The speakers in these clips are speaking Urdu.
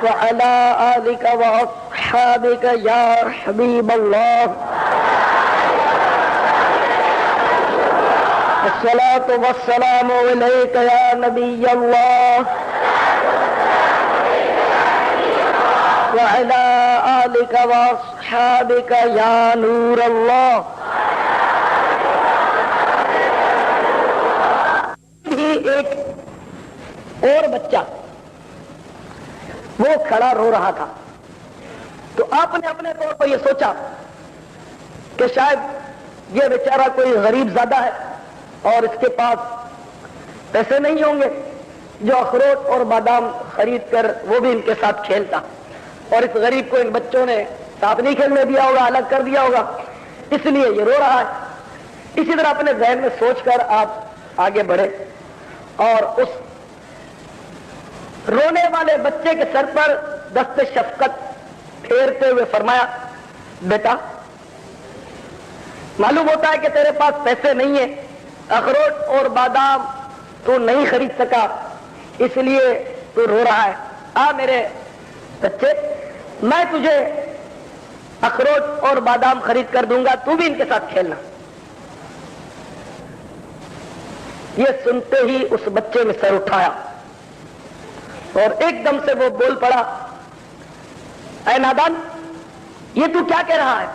وعلى آلك وأصحابك يا حبيب الله الصلاة والسلام عليك يا نبي الله وعلى آلك وأصحابك يا نور الله. ایک اور بچہ وہ کھڑا رو رہا تھا تو آپ نے اپنے طور پر یہ سوچا کہ شاید یہ بیچارہ کوئی غریب زادہ ہے اور اس کے پاس پیسے نہیں ہوں گے جو اخروٹ اور بادام خرید کر وہ بھی ان کے ساتھ کھیلتا، اور اس غریب کو ان بچوں نے ساتھ نہیں کھیلنے دیا ہوگا، الگ کر دیا ہوگا، اس لیے یہ رو رہا ہے. اسی طرح اپنے ذہن میں سوچ کر آپ آگے بڑھے اور اس رونے والے بچے کے سر پر دست شفقت پھیرتے ہوئے فرمایا، بیٹا معلوم ہوتا ہے کہ تیرے پاس پیسے نہیں ہیں، اخروٹ اور بادام تو نہیں خرید سکا، اس لیے تو رو رہا ہے. آ میرے بچے، میں تجھے اخروٹ اور بادام خرید کر دوں گا، تو بھی ان کے ساتھ کھیلنا. یہ سنتے ہی اس بچے نے سر اٹھایا اور ایک دم سے وہ بول پڑا، اے نادان، یہ تو کیا کہہ رہا ہے؟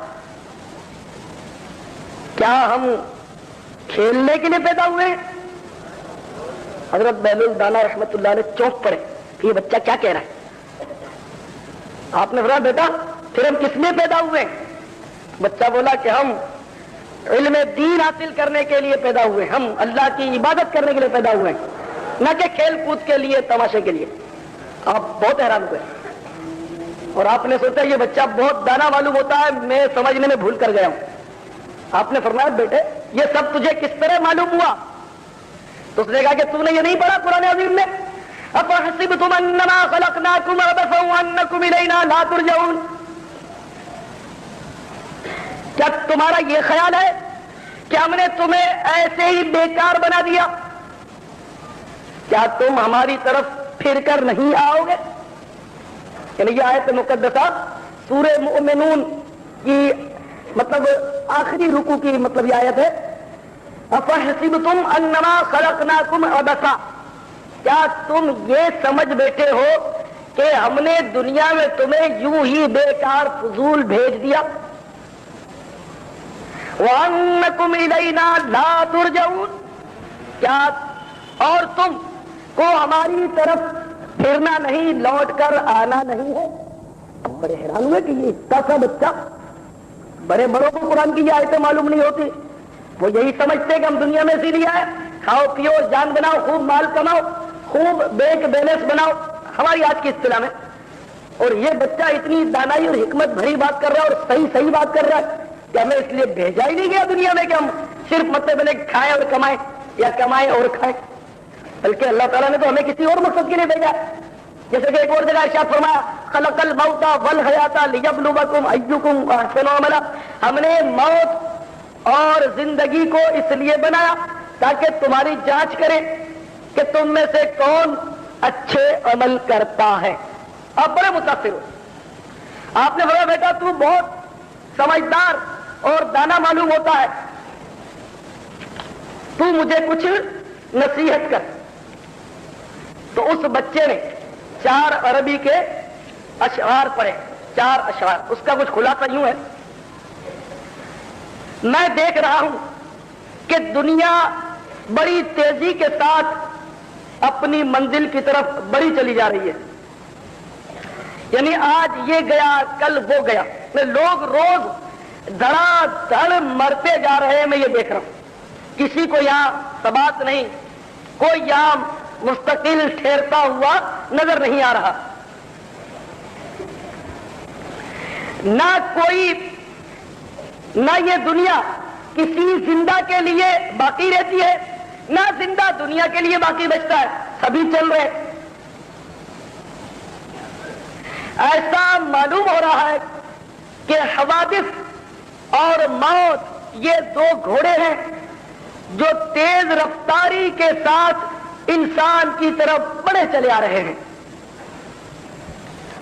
کیا ہم کھیلنے کے لیے پیدا ہوئے ہیں؟ حضرت بہلول دانا رحمت اللہ نے چونک پڑے کہ یہ بچہ کیا کہہ رہا ہے. آپ نے فرمایا، بیٹا پھر ہم کس لیے پیدا ہوئے ہیں؟ بچہ بولا کہ ہم علم دین حاصل کرنے کے لیے پیدا ہوئے، ہم اللہ کی عبادت کرنے کے لیے پیدا ہوئے ہیں، نہ کہ کھیل کود کے لیے، تماشے کے لیے. آپ بہت حیران ہوئے اور آپ نے سوچا یہ بچہ بہت دانا معلوم ہوتا ہے، میں سمجھنے میں بھول کر گیا ہوں. آپ نے فرمایا، بیٹے یہ سب تجھے کس طرح معلوم ہوا؟ تو اس نے کہا کہ تو نے یہ نہیں پڑھا قرآن عظیم میں، أَفَحَسِبْتُمْ أَنَّمَا خَلَقْنَاكُمْ عَبَثًا وَأَنَّكُمْ إِلَيْنَا لَا تُرْجَعُونَ؟ کیا تمہارا یہ خیال ہے کہ ہم نے تمہیں ایسے ہی بیکار بنا دیا؟ کیا تم ہماری طرف پھر کر نہیں آؤ گے؟ یعنی یہ آیت مقدسہ سورہ مؤمنون کی مطلب آخری رکوع کی مطلب یہ آیت ہے، أَفَحَسِبْتُمْ أَنَّمَا خَلَقْنَاكُمْ عَبَثًا، کیا تم یہ سمجھ بیٹھے ہو کہ ہم نے دنیا میں تمہیں یوں ہی بیکار فضول بھیج دیا؟ وَأَنَّكُمْ إِلَيْنَا لَا تُرْجَعُونَ، کیا اور تم کو ہماری طرف پھرنا نہیں، لوٹ کر آنا نہیں ہے؟ بڑے حیران ہوئے کہ یہ اتنا سا بچہ، بڑے بڑوں کو قرآن کی یہ آیتیں معلوم نہیں ہوتی، وہ یہی سمجھتے کہ ہم دنیا میں اسی لیے آئے، کھاؤ پیو جان بناؤ، خوب مال کماؤ، خوب بینک بیلنس بناؤ ہماری آج کی اصطلاح میں. اور یہ بچہ اتنی دانائی اور حکمت بھری بات کر رہا ہے اور صحیح بات کر رہا ہے کہ ہمیں اس لیے بھیجا ہی نہیں گیا دنیا میں کہ ہم صرف مطلب کھائیں اور کمائیں یا کمائیں اور کھائیں، بلکہ اللہ تعالیٰ نے تو ہمیں کسی اور مقصد کے لیے بھیجا. جیسے کہ ایک اور جگہ ارشاد فرمایا، خلق الموت والحیات لیبلوکم ایکم احسن عملا، ہم نے موت اور زندگی کو اس لیے بنایا تاکہ تمہاری جانچ کریں کہ تم میں سے کون اچھے عمل کرتا ہے. آپ بڑے متاثر ہو. آپ نے بولا، بیٹا تو بہت سمجھدار اور دانا معلوم ہوتا ہے، تو مجھے کچھ نصیحت کر. تو اس بچے نے 4 عربی کے اشعار پڑھے، 4 اشعار. اس کا کچھ خلاصہ یوں ہے، میں دیکھ رہا ہوں کہ دنیا بڑی تیزی کے ساتھ اپنی منزل کی طرف بڑی چلی جا رہی ہے. یعنی آج یہ گیا کل وہ گیا، لوگ روز دھڑا دھڑ مرتے جا رہے ہیں، میں یہ دیکھ رہا ہوں. کسی کو یہاں ثبات نہیں، کوئی یہاں مستقل ٹھہرتا ہوا نظر نہیں آ رہا. نہ یہ دنیا کسی زندہ کے لیے باقی رہتی ہے، نہ زندہ دنیا کے لیے باقی بچتا ہے، سبھی چل رہے. ایسا معلوم ہو رہا ہے کہ حوادث اور موت یہ 2 گھوڑے ہیں جو تیز رفتاری کے ساتھ انسان کی طرف بڑھے چلے آ رہے ہیں.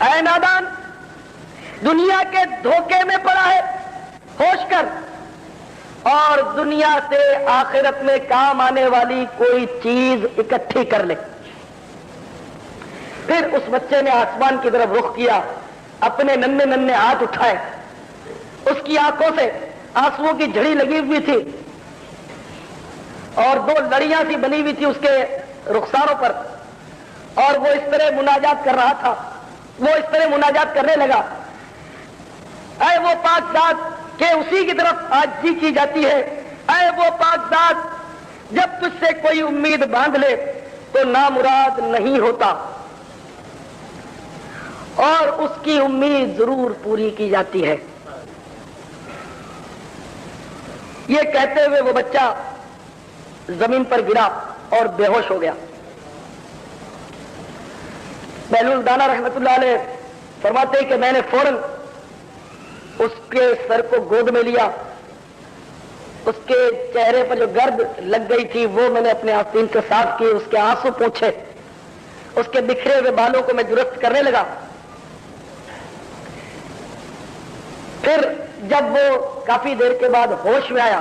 اے نادان، دنیا کے دھوکے میں پڑا ہے، ہوش کر اور دنیا سے آخرت میں کام آنے والی کوئی چیز اکٹھی کر لے۔ پھر اس بچے نے آسمان کی طرف رخ کیا، اپنے ننھے ننھے ہاتھ اٹھائے، اس کی آنکھوں سے آنسوؤں کی جھڑی لگی ہوئی تھی اور دو لڑیاں سی بنی ہوئی تھی اس کے رخساروں پر، اور وہ اس طرح مناجات کر رہا تھا، وہ اس طرح مناجات کرنے لگا، اے وہ پاک ذات کہ اسی کی طرف عاجزی کی جاتی ہے، اے وہ پاک ذات جب تجھ سے کوئی امید باندھ لے تو نامراد نہیں ہوتا، اور اس کی امید ضرور پوری کی جاتی ہے۔ یہ کہتے ہوئے وہ بچہ زمین پر گرا اور بے ہوش ہو گیا۔ بہلول دانا رحمت اللہ علیہ فرماتے کہ میں نے فوراً اس کے سر کو گود میں لیا، اس کے چہرے پر جو گرد لگ گئی تھی وہ میں نے اپنے آستین سے صاف کی، اس کے آنسو پوچھے، اس کے بکھرے ہوئے بالوں کو میں درست کرنے لگا۔ پھر جب وہ کافی دیر کے بعد ہوش میں آیا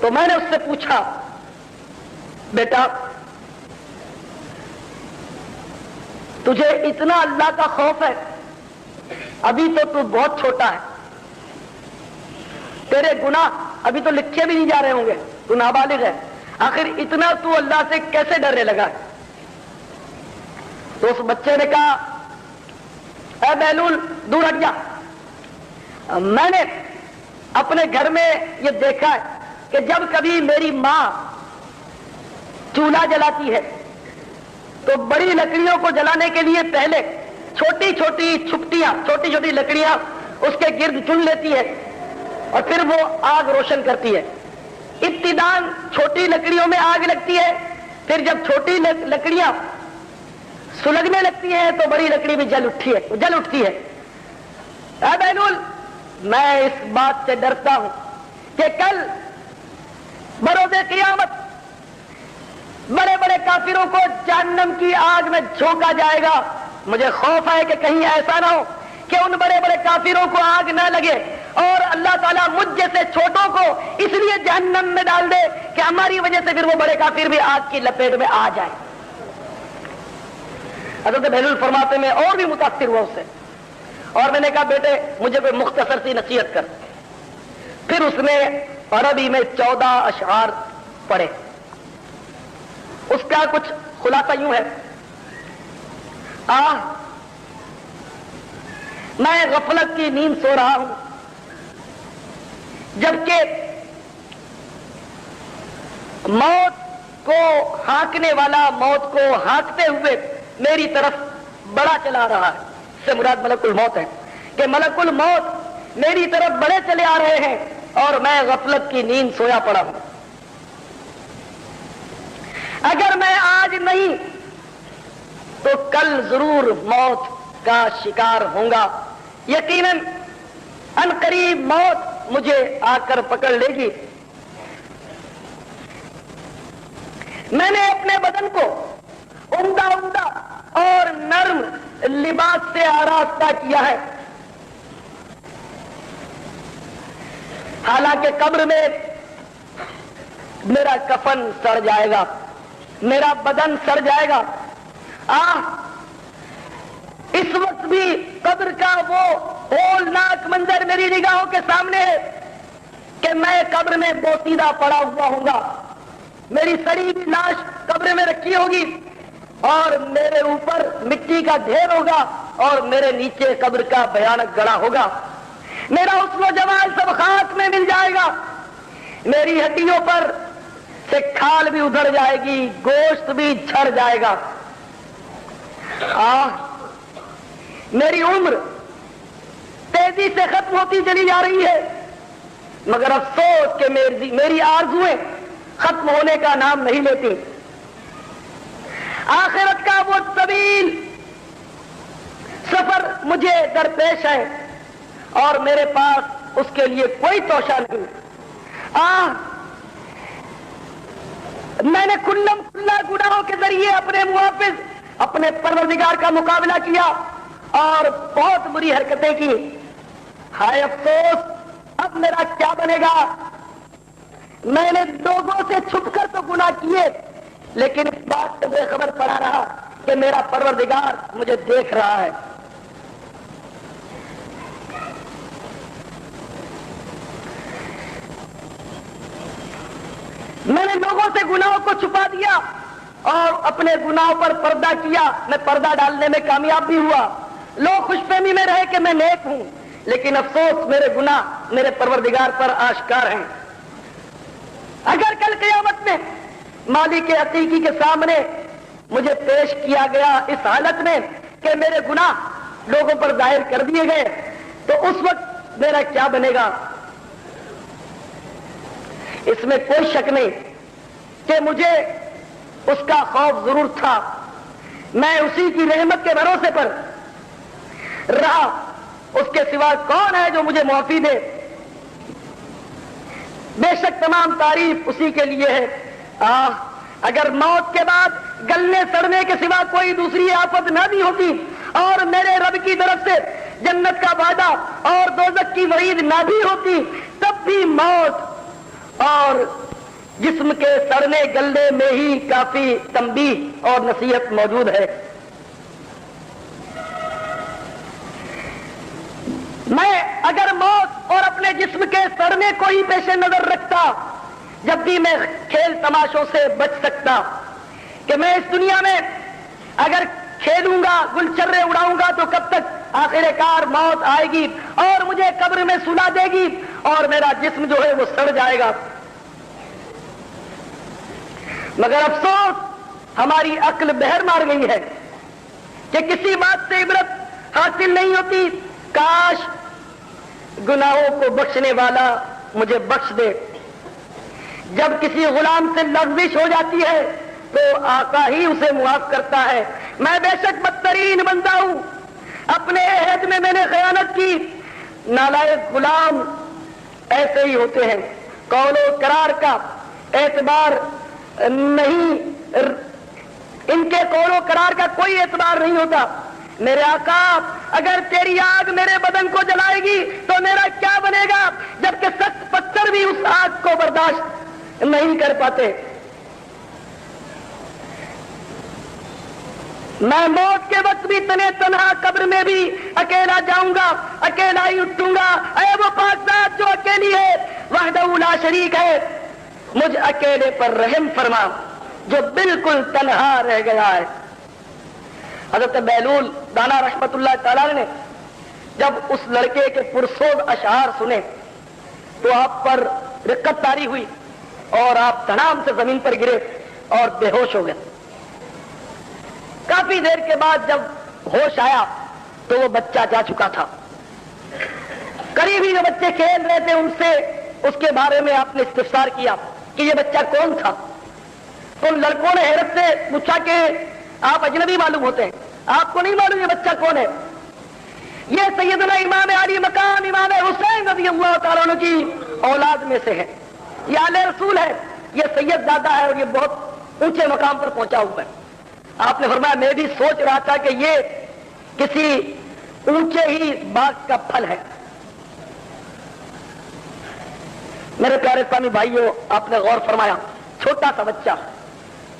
تو میں نے اس سے پوچھا، بیٹا تجھے اتنا اللہ کا خوف ہے؟ ابھی تو بہت چھوٹا ہے، تیرے گناہ ابھی تو لکھے بھی نہیں جا رہے ہوں گے، تو نابالغ ہے، آخر اتنا تو اللہ سے کیسے ڈرنے لگا ہے؟ تو اس بچے نے کہا، اے بہلول دور ہٹ جا، میں نے اپنے گھر میں یہ دیکھا ہے کہ جب کبھی میری ماں چولہا جلاتی ہے تو بڑی لکڑیوں کو جلانے کے لیے پہلے چھوٹی چھوٹی چھپٹیاں، چھوٹی چھوٹی لکڑیاں اس کے گرد چن لیتی ہے اور پھر وہ آگ روشن کرتی ہے۔ ابتداً چھوٹی لکڑیوں میں آگ لگتی ہے، پھر جب چھوٹی لکڑیاں سلگنے لگتی ہیں تو بڑی لکڑی بھی جل اٹھتی ہے۔ اے بہلول میں اس بات سے ڈرتا ہوں کہ کل بروز قیامت بڑے بڑے کافروں کو جہنم کی آگ میں جھونکا جائے گا، مجھے خوف ہے کہ کہیں ایسا نہ ہو کہ ان بڑے بڑے کافروں کو آگ نہ لگے اور اللہ تعالیٰ مجھ جیسے چھوٹوں کو اس لیے جہنم میں ڈال دے کہ ہماری وجہ سے پھر وہ بڑے کافر بھی آگ کی لپیٹ میں آ جائے۔ حضرت بہلول فرماتے میں اور بھی متاثر ہوا اس سے، اور میں نے کہا بیٹے مجھے کوئی مختصر سی نصیحت کر۔ پھر اس نے عربی میں 14 اشعار پڑھے، اس کا کچھ خلاصہ یوں ہے، میں غفلت کی نیند سو رہا ہوں جبکہ موت کو ہانکنے والا موت کو ہانکتے ہوئے میری طرف بڑا چلا رہا ہے، اس سے مراد ملک الموت ہے کہ ملک الموت میری طرف بڑے چلے آ رہے ہیں اور میں غفلت کی نیند سویا پڑا ہوں۔ اگر میں آج نہیں تو کل ضرور موت کا شکار ہوں گا، یقیناً عنقریب موت مجھے آ کر پکڑ لے گی۔ میں نے اپنے بدن کو عمدہ عمدہ اور نرم لباس سے آراستہ کیا ہے، حالانکہ قبر میں میرا کفن سڑ جائے گا، میرا بدن سڑ جائے گا۔ اس وقت بھی قبر کا وہ ہولناک منظر میری نگاہوں کے سامنے ہے کہ میں قبر میں بوسیدہ پڑا ہوا ہوں گا، میری سڑی ہوئی لاش قبر میں رکھی ہوگی اور میرے اوپر مٹی کا ڈھیر ہوگا اور میرے نیچے قبر کا بھیانک گڑھا ہوگا، میرا حسن و جمال سب خاک میں مل جائے گا، میری ہڈیوں پر سے کھال بھی ادھڑ جائے گی، گوشت بھی جھڑ جائے گا۔ میری عمر تیزی سے ختم ہوتی چلی جا رہی ہے، مگر افسوس کہ میری آرزویں ختم ہونے کا نام نہیں لیتی۔ آخرت کا وہ طویل سفر مجھے درپیش ہے اور میرے پاس اس کے لیے کوئی توشہ نہیں۔ میں نے کھلا گناہوں کے ذریعے اپنے محافظ اپنے پروردگار کا مقابلہ کیا اور بہت بری حرکتیں کی. ہائے افسوس، اب میرا کیا بنے گا؟ میں نے لوگوں سے چھپ کر تو گناہ کیے، لیکن اس بات سے بے خبر پڑا رہا کہ میرا پروردگار مجھے دیکھ رہا ہے. میں نے لوگوں سے گناہوں کو چھپا دیا اور اپنے گناہوں پر پردہ کیا. میں پردہ ڈالنے میں کامیاب بھی ہوا. لوگ خوش فہمی میں رہے کہ میں نیک ہوں، لیکن افسوس میرے گناہ میرے پروردگار پر آشکار ہیں. اگر کل قیامت میں مالک حقیقی کے سامنے مجھے پیش کیا گیا اس حالت میں کہ میرے گناہ لوگوں پر ظاہر کر دیے گئے، تو اس وقت میرا کیا بنے گا؟ اس میں کوئی شک نہیں کہ مجھے اس کا خوف ضرور تھا. میں اسی کی رحمت کے بھروسے پر رہا. اس کے سوا کون ہے جو مجھے معافی دے؟ بے شک تمام تعریف اسی کے لیے ہے. اگر موت کے بعد گلنے سڑنے کے سوا کوئی دوسری آفت نہ بھی ہوتی اور میرے رب کی طرف سے جنت کا وعدہ اور دوزخ کی وعید نہ بھی ہوتی، تب بھی موت اور جسم کے سڑنے گلنے میں ہی کافی تنبیہ اور نصیحت موجود ہے. میں اگر موت اور اپنے جسم کے سڑنے کو ہی پیش نظر رکھتا، جب بھی میں کھیل تماشوں سے بچ سکتا کہ میں اس دنیا میں اگر کھیلوں گا، گلچرے اڑاؤں گا، تو کب تک آخر کار موت آئے گی اور مجھے قبر میں سلا دے گی اور میرا جسم جو ہے وہ سڑ جائے گا. مگر افسوس ہماری عقل بہر مار گئی ہے کہ کسی بات سے عبرت حاصل نہیں ہوتی. کاش گناہوں کو بخشنے والا مجھے بخش دے. جب کسی غلام سے لغزش ہو جاتی ہے تو آقا ہی اسے معاف کرتا ہے. میں بے شک بدترین بندہ ہوں، اپنے عہد میں میں نے خیانت کی. نالائق غلام ایسے ہی ہوتے ہیں، قول و قرار کا اعتبار نہیں، ان کے قول و قرار کا کوئی اعتبار نہیں ہوتا. میرے آقا اگر تیری آگ میرے بدن کو جلائے گی تو میرا کیا بنے گا، جبکہ سخت پتھر بھی اس آگ کو برداشت نہیں کر پاتے. میں موت کے وقت بھی تنے تنہا قبر میں بھی اکیلا جاؤں گا، اکیلا ہی اٹھوں گا. اے وہ پاک ذات جو اکیلی ہے، وحدہ لا شریک ہے، مجھ اکیلے پر رحم فرما جو بالکل تنہا رہ گیا ہے. حضرت بہلول دانا رحمت اللہ تعالی نے جب اس لڑکے کے پرسوز اشعار سنے تو آپ پر رقت طاری ہوئی اور آپ دھڑام سے زمین پر گرے اور بے ہوش ہو گئے. کافی دیر کے بعد جب ہوش آیا تو وہ بچہ جا چکا تھا. قریب ہی جو بچے کھیل رہے تھے ان سے اس کے بارے میں آپ نے استفسار کیا کہ یہ بچہ کون تھا. ان لڑکوں نے حیرت سے پوچھا کہ آپ اجنبی معلوم ہوتے ہیں، آپ کو نہیں معلوم یہ بچہ کون ہے؟ یہ سیدنا امام علی مقام امام حسین رضی اللہ تعالیٰ عنہ کی اولاد میں سے ہے. یہ آل رسول ہے، یہ سید دادا ہے اور یہ بہت اونچے مقام پر پہنچا ہوا ہے. آپ نے فرمایا میں بھی سوچ رہا تھا کہ یہ کسی اونچے ہی باغ کا پھل ہے. میرے پیارے اسلامی بھائیوں، آپ نے غور فرمایا، چھوٹا سا بچہ،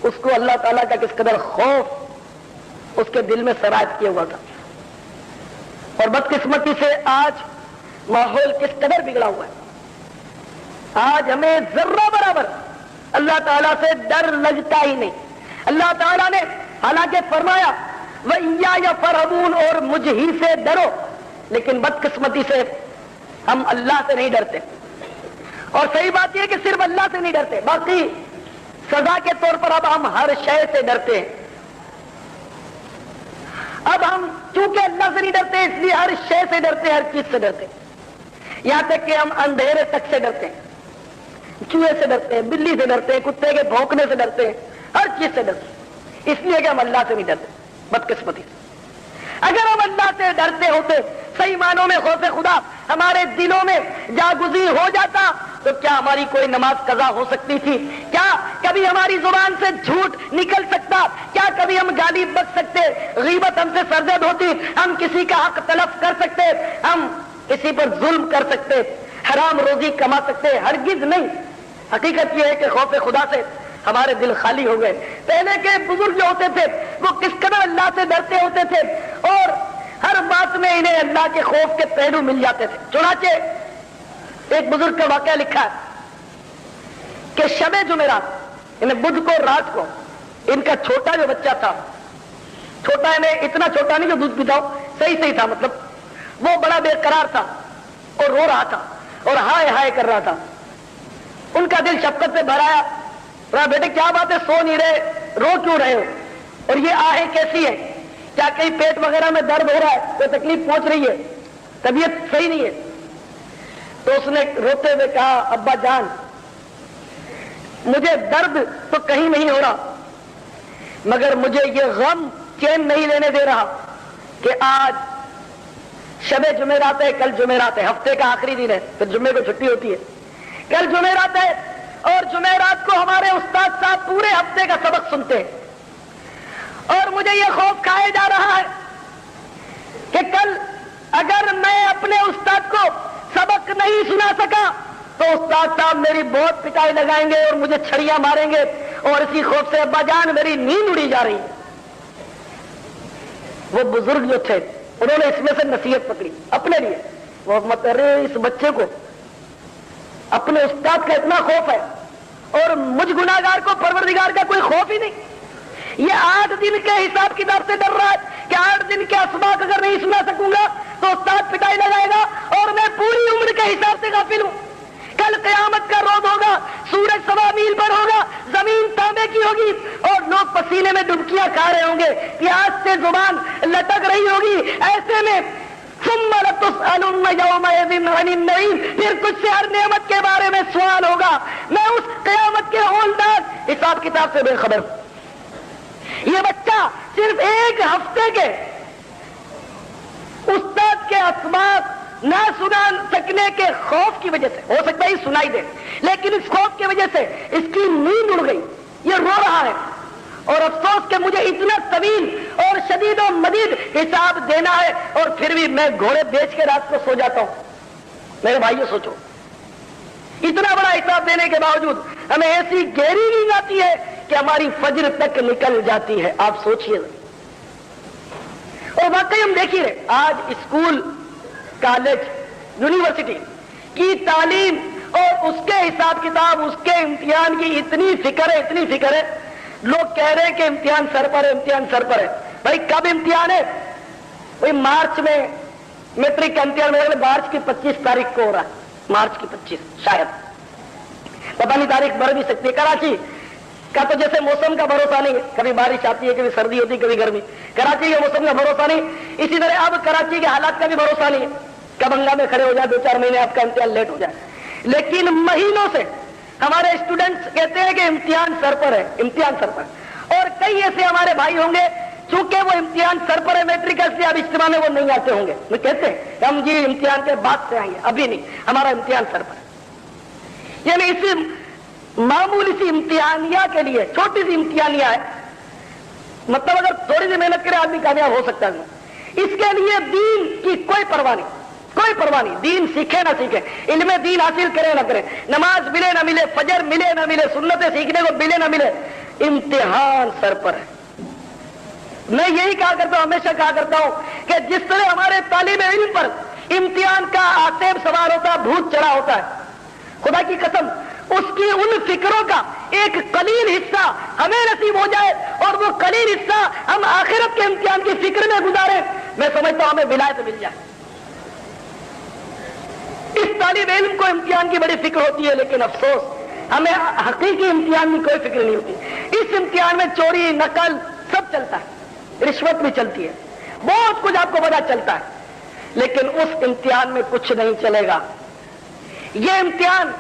اس کو اللہ تعالیٰ کا کس قدر خوف اس کے دل میں سرایت کیا ہوا تھا. اور بدقسمتی سے آج ماحول کس قدر بگڑا ہوا ہے. آج ہمیں ذرہ برابر اللہ تعالیٰ سے ڈر لگتا ہی نہیں. اللہ تعالیٰ نے حالانکہ فرمایا وَإِيَّايَ فَارْهَبُونَ، اور مجھ ہی سے ڈرو، لیکن بدقسمتی سے ہم اللہ سے نہیں ڈرتے. اور صحیح بات یہ کہ صرف اللہ سے نہیں ڈرتے، باقی سزا کے طور پر اب ہم ہر شے سے ڈرتے ہیں. اب ہم چونکہ اللہ سے نہیں ڈرتے اس لیے ہر شے سے ڈرتے، ہر چیز سے ڈرتے. یہاں تک کہ ہم اندھیرے تک سے ڈرتے ہیں، چوہے سے ڈرتے ہیں، بلی سے ڈرتے ہیں، کتے کے بھونکنے سے ڈرتے ہیں، ہر چیز سے ڈرتے ہیں، اس لیے کہ ہم اللہ سے نہیں ڈرتے. بدقسمتی سے اگر ہم اللہ سے ڈرتے ہوتے، صحیح معنوں میں خوف خدا ہمارے دلوں میں جاگزین ہو جاتا تو کیا ہماری کوئی نماز قضا ہو سکتی تھی؟ کیا کبھی ہماری زبان سے جھوٹ نکل سکتا؟ کیا کبھی ہم گالی بک سکتے؟ غیبت ہم سے سرزد ہوتی؟ ہم کسی کا حق تلف کر سکتے؟ ہم کسی پر ظلم کر سکتے؟ حرام روزی کما سکتے؟ ہرگز نہیں۔ حقیقت یہ ہے کہ خوف خدا سے ہمارے دل خالی ہو گئے۔ پہلے کے بزرگ جو ہوتے تھے وہ کس قدر اللہ سے ڈرتے ہوتے تھے اور ہر بات میں انہیں اللہ کے خوف کے پہلو مل جاتے تھے۔ چنانچہ ایک بزرگ کا واقعہ لکھا ہے کہ شب جمعرات، انہیں بدھ کو رات کو، ان کا چھوٹا جو بچہ تھا، چھوٹا انہیں اتنا چھوٹا نہیں جو دودھ پیتا ہو، صحیح تھا، مطلب وہ بڑا بے قرار تھا اور رو رہا تھا اور ہائے ہائے کر رہا تھا۔ ان کا دل شفقت سے بھر آیا، کہا بیٹے کیا بات ہے، سو نہیں رہے، رو کیوں رہے ہو؟ اور یہ آہیں کیسی ہے؟ کیا کہیں پیٹ وغیرہ میں درد ہو رہا ہے، کوئی تکلیف پہنچ رہی ہے، طبیعت صحیح نہیں ہے؟ تو اس نے روتے ہوئے کہا ابا جان مجھے درد تو کہیں نہیں ہو رہا، مگر مجھے یہ غم چین نہیں لینے دے رہا کہ آج شب جمعرات ہے، کل جمعرات ہے، ہفتے کا آخری دن ہے، پھر جمعے کو چھٹی ہوتی ہے، کل جمعرات ہے اور جمعرات کو ہمارے استاد صاحب پورے ہفتے کا سبق سنتے ہیں، اور مجھے یہ خوف کھائے جا رہا ہے کہ کل اگر میں اپنے استاد کو سبق نہیں سنا سکا تو استاد صاحب میری بہت پٹائی لگائیں گے اور مجھے چھڑیاں ماریں گے، اور اسی خوف سے ابا جان میری نیند اڑی جا رہی۔ وہ بزرگ جو تھے انہوں نے اس میں سے نصیحت پکڑی اپنے لیے، وہ مت ارے اس بچے کو اپنے استاد کا اتنا خوف ہے اور مجھ گناہگار کو پروردگار کا کوئی خوف ہی نہیں۔ یہ 8 دن کے حساب کتاب سے ڈر رہا ہے کہ 8 دن کے اسباق اگر نہیں سنا سکوں گا تو استاد پٹائی لگائے گا اور میں پوری عمر کے حساب سے غافل ہوں۔ کل قیامت کا روز ہوگا، سورج 1.25 میل پر ہوگا، زمین تانبے کی ہوگی اور لوگ پسینے میں ڈبکیاں کھا رہے ہوں گے، پیاس سے زبان لٹک رہی ہوگی۔ ایسے میں ثم لتسألن یومئذ عن النعیم، پھر کچھ سے ہر نعمت کے بارے میں سوال ہوگا۔ میں اس قیامت کے ہولدار حساب کتاب سے بے خبر ہوں۔ یہ بچہ صرف 1 ہفتے کے استاد کے اسباق نہ سنا سکنے کے خوف کی وجہ سے، ہو سکتا ہے سنائی دے لیکن اس خوف کی وجہ سے اس کی نیند اڑ گئی، یہ رو رہا ہے اور افسوس کہ مجھے اتنا طویل اور شدید و مدید حساب دینا ہے اور پھر بھی میں گھوڑے بیچ کے رات کو سو جاتا ہوں۔ میرے بھائیو سوچو، اتنا بڑا حساب دینے کے باوجود ہمیں ایسی گہری نیند آتی ہے کہ ہماری فجر تک نکل جاتی ہے۔ آپ سوچئے، اور واقعی ہم دیکھیے آج اسکول، کالج، یونیورسٹی کی تعلیم اور اس کے حساب کتاب، اس کے امتحان کی اتنی فکر ہے، لوگ کہہ رہے ہیں کہ امتحان سر پر ہے، امتحان سر پر ہے۔ بھائی کب امتحان ہے؟ وہی مارچ میں میٹرک کا امتحان میرے مارچ کی 25 تاریخ کو ہو رہا ہے، مارچ کی 25 شاید، پتہ نہیں تاریخ بڑھ بھی سکتی ہے۔ کراچی کا تو جیسے موسم کا بھروسہ نہیں ہے، کبھی بارش آتی ہے، کبھی سردی ہوتی ہے، کبھی گرمی، کراچی کے موسم کا بھروسہ نہیں، اسی طرح اب کراچی کے حالات کا بھی بھروسہ نہیں ہے، کب ہنگامے میں کھڑے ہو جائے، 2-4 مہینے آپ کا امتحان لیٹ ہو جائے۔ لیکن مہینوں سے ہمارے اسٹوڈنٹس کہتے ہیں کہ امتحان سر پر ہے، امتحان سر پر ہے، اور کئی ایسے ہمارے بھائی ہوں گے چونکہ وہ امتحان سر پر ہے میٹرک کا، اس لیے اب اجتماع میں وہ نہیں آتے ہوں گے، وہ کہتے ہیں کہ ہم جی امتحان کے بعد سے آئیں گے، ابھی نہیں، ہمارا امتحان سر پر ہے۔ یعنی اسی معمولی سی امتحانیہ کے لیے، چھوٹی سی امتحانیہ ہے، مطلب اگر تھوڑی سی محنت کرے آدمی کامیاب ہو سکتا ہے، اس کے لیے دین کی کوئی پرواہ نہیں، کوئی پرواہ نہیں، دین سیکھے نہ سیکھے، علم دین حاصل کرے نہ کرے، نماز ملے نہ ملے، فجر ملے نہ ملے، سنتیں سیکھنے کو ملے نہ ملے، امتحان سر پر ہے۔ میں یہی کہا کرتا ہوں، ہمیشہ کہا کرتا ہوں کہ جس طرح ہمارے طالب علم پر امتحان کا آتیب سوار ہوتا ہے، بھوت چڑھا ہوتا ہے، خدا کی قسم اس کی ان فکروں کا ایک قلیل حصہ ہمیں نصیب ہو جائے اور وہ قلیل حصہ ہم آخرت کے امتحان کی فکر میں گزارے، میں سمجھتا ہوں ہمیں ولایت مل جائے۔ اس طالب علم کو امتحان کی بڑی فکر ہوتی ہے، لیکن افسوس ہمیں حقیقی امتحان کی کوئی فکر نہیں ہوتی۔ اس امتحان میں چوری، نقل سب چلتا ہے، رشوت بھی چلتی ہے، بہت کچھ آپ کو پتا چلتا ہے، لیکن اس امتحان میں کچھ نہیں چلے گا۔ یہ امتحان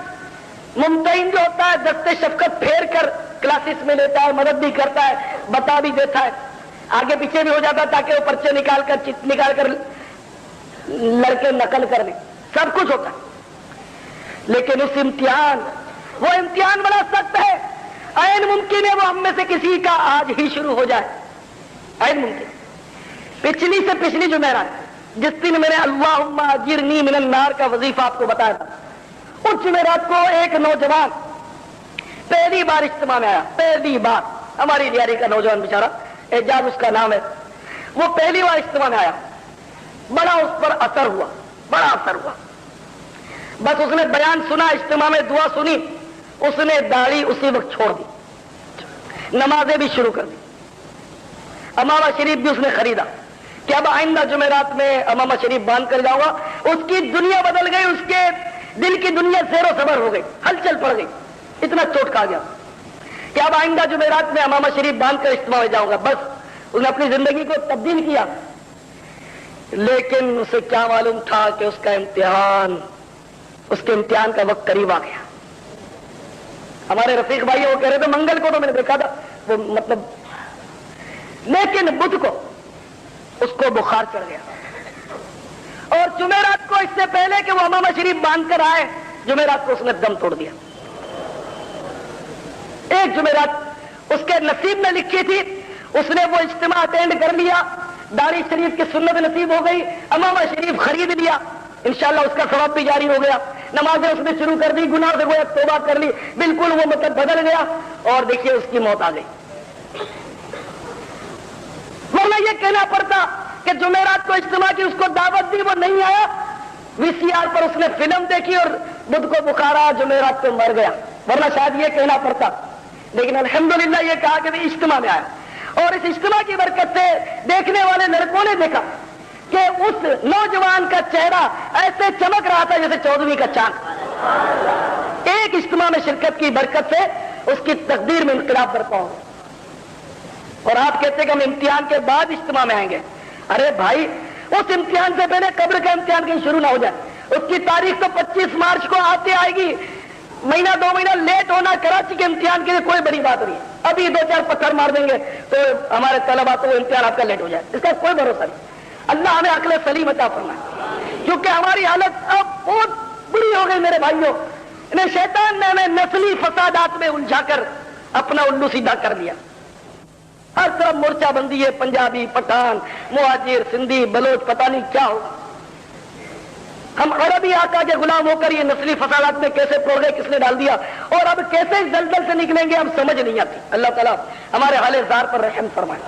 ممتحن جو ہوتا ہے دستے شفقت پھیر کر کلاسز میں لیتا ہے، مدد بھی کرتا ہے، بتا بھی دیتا ہے، آگے پیچھے بھی ہو جاتا ہے تاکہ وہ پرچے نکال کر لڑکے نقل کر لیں، سب کچھ ہوتا ہے۔ لیکن اس امتحان، وہ امتحان بڑا سخت ہے، عین ممکن ہے وہ ہم میں سے کسی کا آج ہی شروع ہو جائے، عین ممکن۔ پچھلی سے پچھلی جمعرات جس دن میں نے اللہم اجرنی من النار کا وظیفہ آپ کو بتایا تھا، اس جمعرات کو ایک نوجوان پہلی بار اجتماع میں آیا، پہلی بار، ہماری لیاری کا نوجوان بیچارہ اعجاز اس کا نام ہے، وہ پہلی بار اجتماع میں آیا، بڑا اس پر اثر ہوا، بڑا اثر ہوا۔ بس اس نے بیان سنا، اجتماع میں دعا سنی، اس نے داڑھی اسی وقت چھوڑ دی، نمازیں بھی شروع کر دی، امامہ شریف بھی اس نے خریدا کہ اب آئندہ جمعرات میں امامہ شریف باندھ کر جاؤں گا۔ اس کی دنیا بدل گئی، اس کے دل کی دنیا زیر و زبر ہو گئی، ہلچل پڑ گئی، اتنا چوٹ کھا گیا کہ اب آئندہ جمعرات میں امامہ شریف باندھ کر اجتماع میں جاؤں گا۔ بس اس نے اپنی زندگی کو تبدیل کیا، لیکن اسے کیا معلوم تھا کہ اس کا امتحان، اس کے امتحان کا وقت قریب آ گیا۔ ہمارے رفیق بھائی وہ کہہ رہے تھے منگل کو تو میں نے دیکھا تھا وہ مطلب، لیکن بدھ کو اس کو بخار چڑھ گیا، اور جمعرات کو اس سے پہلے کہ وہ امامہ شریف باندھ کر آئے، جمعرات کو اس نے دم توڑ دیا۔ ایک جمعرات اس کے نصیب میں لکھی تھی، اس نے وہ اجتماع اٹینڈ کر لیا، داڑھی شریف کی سنت نصیب ہو گئی، امامہ شریف خرید لیا، انشاءاللہ اس کا ثواب بھی جاری ہو گیا، نمازیں اس نے شروع کر دی، گناہ سے گویا توبہ کر لی، بالکل وہ مطلب بدل گیا، اور دیکھیے اس کی موت آ گئی۔ ورنہ یہ کہنا پڑتا کہ جمعرات کو اجتماع کی، اس کو دعوت دی، وہ نہیں آیا، وی سی آر پر اس نے فلم دیکھی اور بدھ کو بخار آیا، جمعرات کو مر گیا، ورنہ شاید یہ کہنا پڑتا۔ لیکن الحمدللہ یہ کہا کہ اجتماع میں آیا، اور اس اجتماع کی برکت سے دیکھنے والے لڑکوں نے دیکھا کہ اس نوجوان کا چہرہ ایسے چمک رہا تھا جیسے 14ویں کا چاند۔ ایک اجتماع میں شرکت کی برکت سے اس کی تقدیر میں انقلاب برپا ہو۔ اور آپ کہتے کہ ہم امتحان کے بعد اجتماع میں آئیں گے، ارے بھائی اس امتحان سے پہلے قبر کا امتحان کہیں شروع نہ ہو جائے۔ اس کی تاریخ تو 25 مارچ کو آتے آئے گی، مہینہ 2 مہینہ لیٹ ہونا کراچی کے امتحان کے لیے کوئی بڑی بات نہیں، ابھی 2-4 پتھر مار دیں گے تو ہمارے طلبا تو وہ امتحان آپ کا لیٹ ہو جائے، اس کا کوئی بھروسہ نہیں۔ اللہ ہمیں عقل سلیم عطا فرمائے، کیونکہ ہماری حالت اب بہت بری ہو گئی میرے بھائیوں، شیطان نے ہمیں نسلی فسادات میں الجھا کر اپنا الو سیدھا کر لیا۔ ہر طرف مورچہ بندی ہے، پنجابی، پٹھان، مہاجر، سندھی، بلوچ، پتہ نہیں کیا ہوگا۔ ہم عربی آقا کے غلام ہو کر یہ نسلی فسادات میں کیسے پڑ گئے، کس نے ڈال دیا، اور اب کیسے اس دلدل سے نکلیں گے ہم سمجھ نہیں آتی۔ اللہ تعالیٰ ہمارے حال زار پر رحم فرمائے۔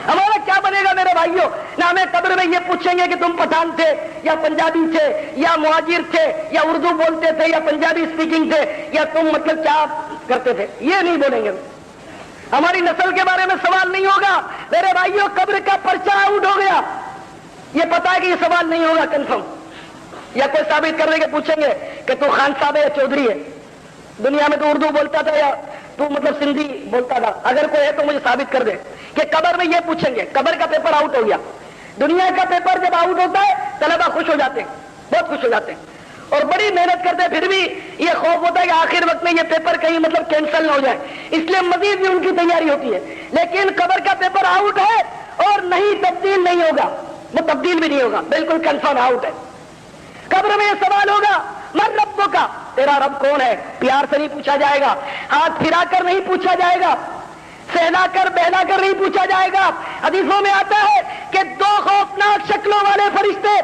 ہمارا کیا بنے گا میرے بھائیوں؟ نہ ہمیں قبر میں یہ پوچھیں گے کہ تم پٹھان تھے یا پنجابی تھے یا مہاجر تھے یا اردو بولتے تھے یا پنجابی اسپیکنگ تھے یا تم مطلب کیا کرتے تھے، یہ نہیں بولیں گے۔ ہماری نسل کے بارے میں سوال نہیں ہوگا میرے بھائیوں، قبر کا پرچہ آؤٹ ہو گیا، یہ پتا ہے کہ یہ سوال نہیں ہوگا کنفرم۔ یا کوئی ثابت کرنے کے پوچھیں گے کہ تو خان صاحب ہے یا چودھری ہے، دنیا میں تو اردو بولتا تھا یا تو مطلب سندھی بولتا تھا، اگر کوئی ہے تو مجھے ثابت کر دے۔ کہ قبر میں یہ پوچھیں گے، قبر کا پیپر آؤٹ ہو گیا، دنیا کا پیپر جب آؤٹ ہوتا ہے طلبا خوش ہو جاتے ہیں، بہت خوش ہو جاتے ہیں، اور بڑی محنت کرتے ہیں، پھر بھی یہ خوف ہوتا ہے کہ آخر وقت میں یہ پیپر کہیں مطلب کینسل نہ ہو جائے، اس لیے مزید بھی ان کی تیاری ہوتی ہے۔ لیکن قبر کا پیپر آؤٹ ہے اور نہیں تبدیل نہیں ہوگا، وہ تبدیل بھی نہیں ہوگا، بالکل کنفرم آؤٹ ہے۔ قبر میں یہ سوال ہوگا من ربوں کا، تیرا رب کون ہے؟ پیار سے نہیں پوچھا جائے گا، ہاتھ پھرا کر نہیں پوچھا جائے گا، سہلا کر بہلا کر نہیں پوچھا جائے گا۔ حدیثوں میں آتا ہے کہ 2 خوفناک شکلوں والے فرشتے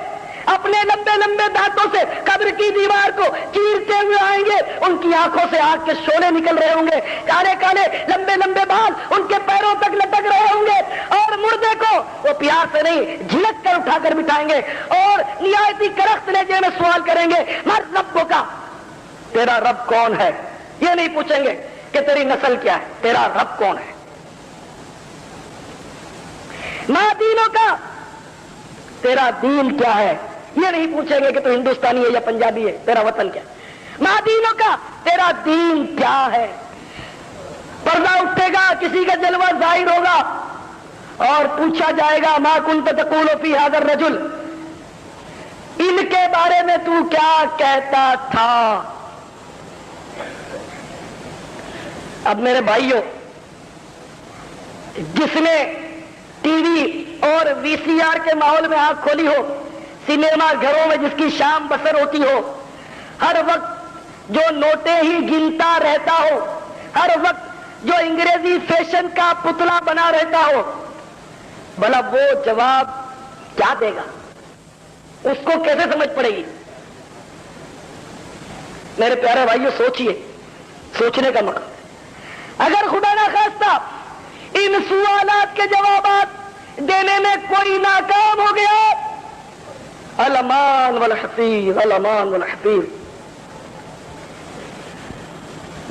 اپنے لمبے لمبے دانتوں سے قبر کی دیوار کو چیرتے ہوئے آئیں گے، ان کی آنکھوں سے آگ کے شعلے نکل رہے ہوں گے، کالے کالے لمبے لمبے بال ان کے پیروں تک لٹک رہے ہوں گے، اور مردے کو وہ پیار سے نہیں جھلک کر اٹھا کر بٹھائیں گے اور نہایتی کرخت لہجے میں سوال کریں گے من ربوں کا، تیرا رب کون ہے؟ یہ نہیں پوچھیں گے کہ تیری نسل کیا ہے، تیرا رب کون ہے؟ ماں دینوں کا، تیرا دین کیا ہے؟ یہ نہیں پوچھیں گے کہ تو ہندوستانی ہے یا پنجابی ہے، تیرا وطن کیا ہے؟ ماں دینوں کا، تیرا دین کیا ہے؟ پردہ اٹھے گا، کسی کا جلوہ ظاہر ہوگا اور پوچھا جائے گا ما کنت تقول فی ھذا الرجل، ان کے بارے میں تو کیا کہتا تھا؟ اب میرے بھائیوں، جس نے ٹی وی اور وی سی آر کے ماحول میں آنکھ کھولی ہو، سنیما گھروں میں جس کی شام بسر ہوتی ہو، ہر وقت جو نوٹیں ہی گنتا رہتا ہو، ہر وقت جو انگریزی فیشن کا پتلا بنا رہتا ہو، بھلا وہ جواب کیا دے گا؟ اس کو کیسے سمجھ پڑے گی؟ میرے پیارے بھائیو، سوچئے، سوچنے کا موقع۔ اگر خدا نہ خواستہ ان سوالات کے جوابات دینے میں کوئی ناکام ہو گیا، الامان والحفیظ، الامان والحفیظ،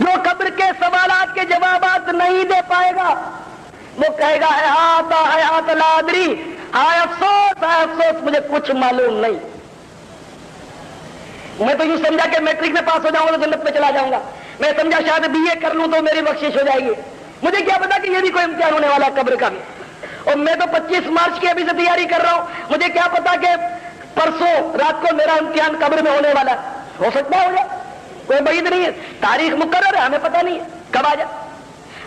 جو قبر کے سوالات کے جوابات نہیں دے پائے گا وہ کہے گا حیات لا ادری، ہائے افسوس مجھے کچھ معلوم نہیں۔ میں تو یوں سمجھا کہ میٹرک میں پاس ہو جاؤں گا تو جنت میں چلا جاؤں گا، میں سمجھا شاید بی اے کر لوں تو میری بخشش ہو جائے گی، مجھے کیا پتا کہ یہ بھی کوئی امتحان ہونے والا قبر کا بھی، اور میں تو 25 مارچ کی ابھی سے تیاری کر رہا ہوں، مجھے کیا پتا کہ پرسوں رات کو میرا امتحان قبر میں ہونے والا ہے، ہو سکتا ہے ہو جائے، کوئی بعید نہیں ہے، تاریخ مقرر ہے، ہمیں پتا نہیں ہے کب آ جائے،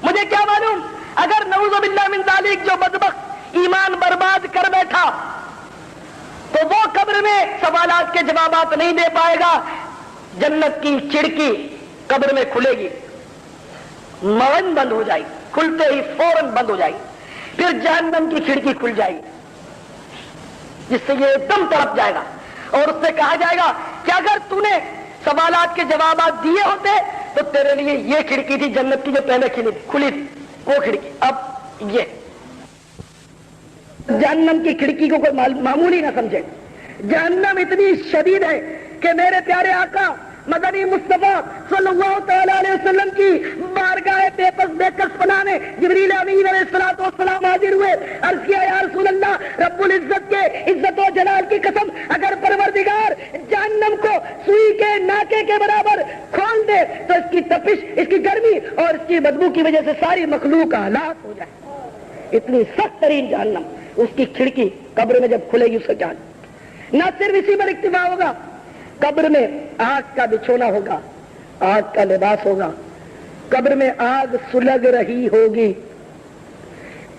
مجھے کیا معلوم۔ اگر نعوذ باللہ من ذالک جو بدبخت ایمان برباد کر بیٹھا تو وہ قبر میں سوالات کے جوابات نہیں دے پائے گا، جنت کی کھڑکی قبر میں کھلے گی، مون بند ہو جائے گی، کھلتے ہی فوراً بند ہو جائے گی، پھر جہنم کی کھڑکی کھل جائے گی جس سے یہ ایک دم تڑپ جائے گا، اور اس سے کہا جائے گا کہ اگر تو نے سوالات کے جوابات دیے ہوتے تو تیرے لیے یہ کھڑکی تھی جنت کی جو پہلے کھلی تھی، وہ کھڑکی، اب یہ جہنم کی کھڑکی کو کوئی معمولی نہ سمجھے، جہنم اتنی شدید ہے کہ میرے پیارے آقا مدنی مصطفیٰ صلی اللہ تعالی علیہ وسلم کی بارگاہ بے کس پناہ میں جبریل امین علیہ السلام حاضر ہوئے، عرض کیا یا رسول اللہ، رب العزت کے عزت و جلال کی قسم اگر پروردگار جہنم کو سوئی کے ناکے کے برابر کھول دے تو اس کی تپش، اس کی گرمی اور اس کی بدبو کی وجہ سے ساری مخلوق ہلاک ہو جائے، اتنی سخت ترین جہنم۔ اس کی کھڑکی قبر میں جب کھلے گی اس کا کیا، نہ صرف اسی پر اکتفا ہوگا، قبر میں آگ کا بچھونا ہوگا، آگ کا لباس ہوگا، قبر میں آگ سلگ رہی ہوگی،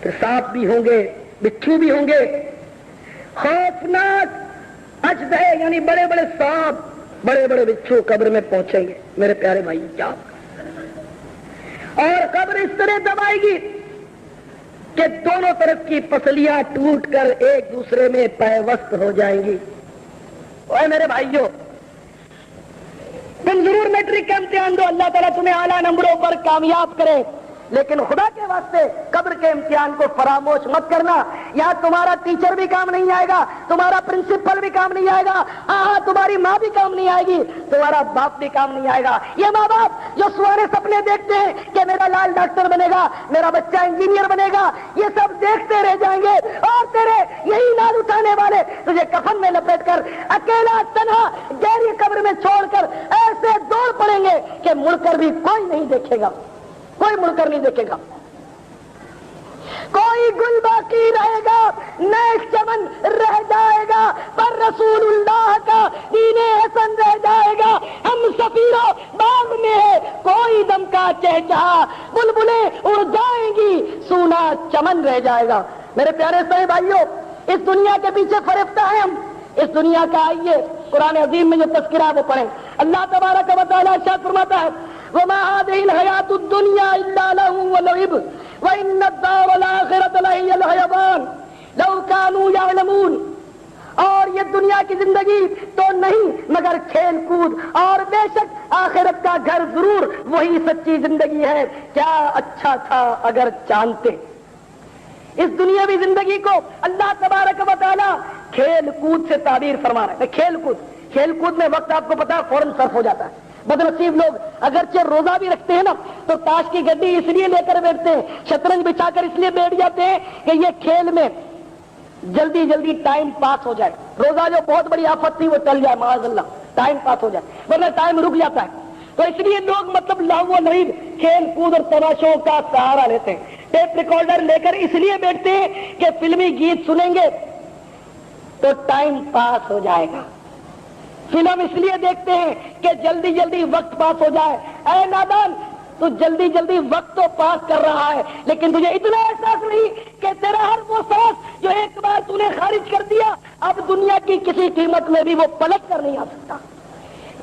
پھر سانپ بھی ہوں گے، بچھو بھی ہوں گے، خوفناک اجدہے یعنی بڑے بڑے سانپ، بڑے بڑے بچھو قبر میں پہنچیں گے میرے پیارے بھائی، کیا اور قبر اس طرح دبائے گی کہ دونوں طرف کی پسلیاں ٹوٹ کر ایک دوسرے میں پیوست ہو جائیں گی۔ اے میرے بھائیوں، تم ضرور میٹرک کا امتحان دو، اللہ تعالیٰ تمہیں اعلیٰ نمبروں پر کامیاب کرے، لیکن خدا کے واسطے قبر کے امتحان کو فراموش مت کرنا، یہاں تمہارا ٹیچر بھی کام نہیں آئے گا، تمہارا پرنسپل بھی کام نہیں آئے گا، ہاں تمہاری ماں بھی کام نہیں آئے گی، تمہارا باپ بھی کام نہیں آئے گا۔ یہ ماں باپ جو سونے سپنے دیکھتے ہیں کہ میرا لال ڈاکٹر بنے گا، میرا بچہ انجینئر بنے گا، یہ سب دیکھتے رہ جائیں گے، اور تیرے یہی لال اٹھانے والے تجھے کفن میں لپیٹ کر اکیلا تنہا گہری قبر میں چھوڑ کر ایسے دوڑ پڑیں گے کہ مڑ کر بھی کوئی نہیں دیکھے گا، کوئی مڑ کر نہیں دیکھے گا، کوئی گل باقی رہے گا، نیک چمن رہ جائے گا، پر رسول اللہ کا دین حسن رہ جائے گا، ہم سفیروں باغ میں ہے کوئی دم کا چہچہا، بلبلیں اڑ جائیں گی، سونا چمن رہ جائے گا۔ میرے پیارے صاحب بھائیوں، اس دنیا کے پیچھے فریفتہ ہیں ہم، اس دنیا کا آئیے قرآن عظیم میں جو تذکرہ ہے وہ پڑھیں۔ اللہ تبارک و تعالی ارشاد فرماتا ہے وَمَا هَٰذِهِ الْحَيَاةُ الدُّنْيَا إِلَّا لَهْوٌ وَلَعِبٌ وَإِنَّ الدَّارَ الْآخِرَةَ لَهِيَ الْحَيَوَانُ لَوْ كَانُوا يَعْلَمُونَ، اور یہ دنیا کی زندگی تو نہیں مگر کھیل کود، اور بے شک آخرت کا گھر ضرور وہی سچی زندگی ہے، کیا اچھا تھا اگر جانتے۔ اس دنیاوی زندگی کو اللہ تبارک و تعالی کھیل کود سے تعبیر فرما رہے ہیں۔ کھیل کود میں وقت آپ کو پتا ہے فوراً صرف ہو جاتا ہے، بدنصیب لوگ اگرچہ روزہ بھی رکھتے ہیں نا تو تاش کی گڈی اس لیے لے کر بیٹھتے ہیں، شطرنج بچھا کر اس لیے بیٹھ جاتے ہیں کہ یہ کھیل میں جلدی جلدی ٹائم پاس ہو جائے، روزہ جو بہت بڑی آفت تھی وہ ٹل جائے، معاذ اللہ ٹائم پاس ہو جائے، ورنہ ٹائم رک جاتا ہے۔ تو اس لیے لوگ مطلب لہو و لعب، کھیل کود اور تماشوں کا سہارا لیتے ہیں، ٹیپ ریکارڈر لے کر اس لیے بیٹھتے ہیں کہ فلمی گیت سنیں گے تو ٹائم پاس ہو جائے گا، فلم اس لیے دیکھتے ہیں کہ جلدی جلدی وقت پاس ہو جائے۔ اے نادان، تو جلدی جلدی وقت تو پاس کر رہا ہے لیکن تجھے اتنا احساس نہیں کہ تیرا ہر وہ سانس جو ایک بار تو نے خارج کر دیا اب دنیا کی کسی قیمت میں بھی وہ پلٹ کر نہیں آ سکتا۔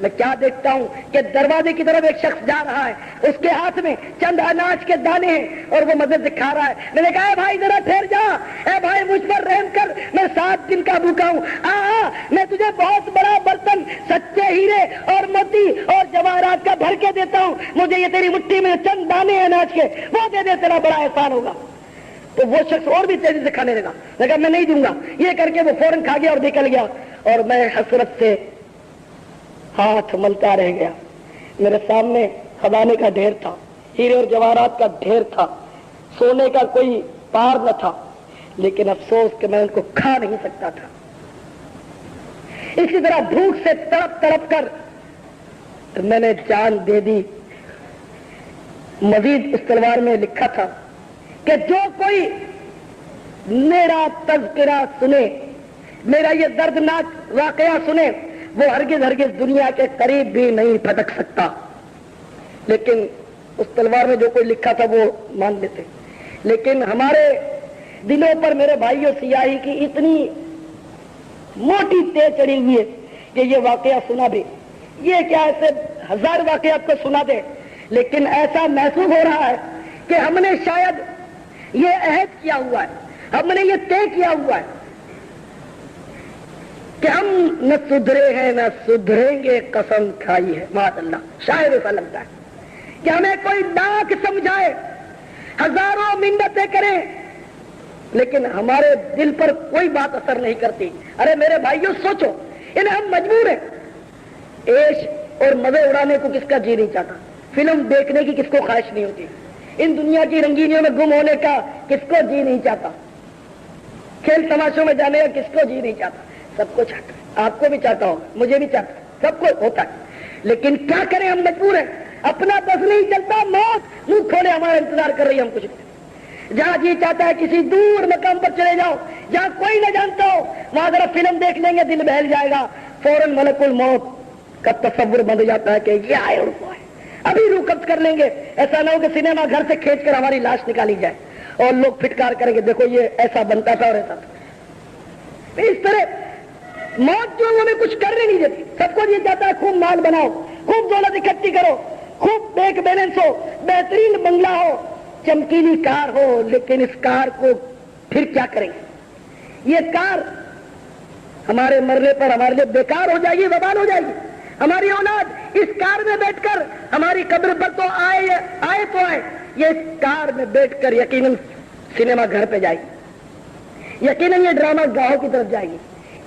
میں کیا دیکھتا ہوں کہ دروازے کی طرف ایک شخص جا رہا ہے, اس کے ہاتھ میں چند اناج کے دانے ہیں اور وہ مزے سے کھا رہا ہے. میں نے کہا اے بھائی ذرا ٹھہر جا, اے بھائی مجھ پر رحم کر, میں 7 دن کا بھوکا ہوں. میں تجھے بہت بڑا برتن سچے ہیرے اور موتی اور جواہرات کا بھر کے دیتا ہوں, مجھے یہ تیری مٹھی میں چند دانے ہیں اناج کے, وہ دے دے, تیرا بڑا احسان ہوگا. تو وہ شخص اور بھی تیزی سے کھانے لگا. میں کہا میں نہیں دوں گا. یہ کر کے وہ فوراً کھا گیا اور نکل گیا, اور میں حسرت سے ہاتھ ملتا رہ گیا. میرے سامنے خزانے کا ڈھیر تھا, ہیرے اور جواہرات کا ڈھیر تھا, سونے کا کوئی پار نہ تھا, لیکن افسوس کہ میں ان کو کھا نہیں سکتا تھا. اسی طرح بھوک سے تڑپ تڑپ کر میں نے جان دے دی. مزید اس تلوار میں لکھا تھا کہ جو کوئی میرا تذکرہ سنے, میرا یہ دردناک واقعہ سنے, وہ ہرگز ہرگز دنیا کے قریب بھی نہیں پھٹک سکتا. لیکن اس تلوار میں جو کوئی لکھا تھا وہ مان لیتے. لیکن ہمارے دلوں پر میرے بھائیوں سیاہی کی اتنی موٹی تیز چڑھی ہوئی ہے کہ یہ واقعہ سنا بھی, یہ کیا ایسے 1000 واقعہ آپ کو سنا دے, لیکن ایسا محسوس ہو رہا ہے کہ ہم نے شاید یہ عہد کیا ہوا ہے, ہم نے یہ طے کیا ہوا ہے کہ ہم نہ سدھرے ہیں نہ سدھریں گے, قسم کھائی ہے. معاذ اللہ, شاید ایسا لگتا ہے کہ ہمیں کوئی ڈاک سمجھائے, ہزاروں منتیں کریں, لیکن ہمارے دل پر کوئی بات اثر نہیں کرتی. ارے میرے بھائیوں سوچو, انہیں ہم مجبور ہیں. عیش اور مزے اڑانے کو کس کا جی نہیں چاہتا, فلم دیکھنے کی کس کو خواہش نہیں ہوتی, ان دنیا کی رنگینیوں میں گم ہونے کا کس کو جی نہیں چاہتا, کھیل تماشوں میں جانے کا کس کو جی نہیں چاہتا. سب کو چاہتا ہے, آپ کو بھی چاہتا ہوں, مجھے بھی چاہتا ہے, سب کو ہوتا ہے. لیکن کیا کریں, ہم مجبور ہیں. اپنا بس نہیں چلتا, موت منہ کھولے ہمارا انتظار کر رہی ہے. ہم کچھ جہاں جی چاہتا ہے کسی دور مقام پر چلے جاؤ جہاں کوئی نہ جانتا ہو, وہاں ذرا فلم دیکھ لیں گے, دل بہل جائے گا, فوراً ملک الموت کا تصور بند ہو جاتا ہے کہ یہ آئے اور وہ آئے, ابھی روح قبض کر لیں گے. ایسا نہ ہو کہ سنیما گھر سے کھینچ کر ہماری لاش نکالی جائے اور لوگ پھٹکار کریں گے, دیکھو یہ ایسا بنتا تھا اور ایسا تھا. اس طرح موت جو ہمیں کچھ کرنے نہیں دیتی. سب کو یہ چاہتا ہے خوب مال بناؤ, خوب دولت اکٹھی کرو, خوب بینک بیلنس ہو, بہترین بنگلہ ہو, چمکیلی کار ہو, لیکن اس کار کو پھر کیا کریں؟ یہ کار ہمارے مرنے پر ہمارے لیے بیکار ہو جائے گی, وبال ہو جائے گی. ہماری اولاد اس کار میں بیٹھ کر ہماری قبر پر تو آئے تو آئے, یہ اس کار میں بیٹھ کر یقیناً سنیما گھر پہ جائے گی, یقیناً یہ ڈرامہ گاہوں کی طرف جائے گی,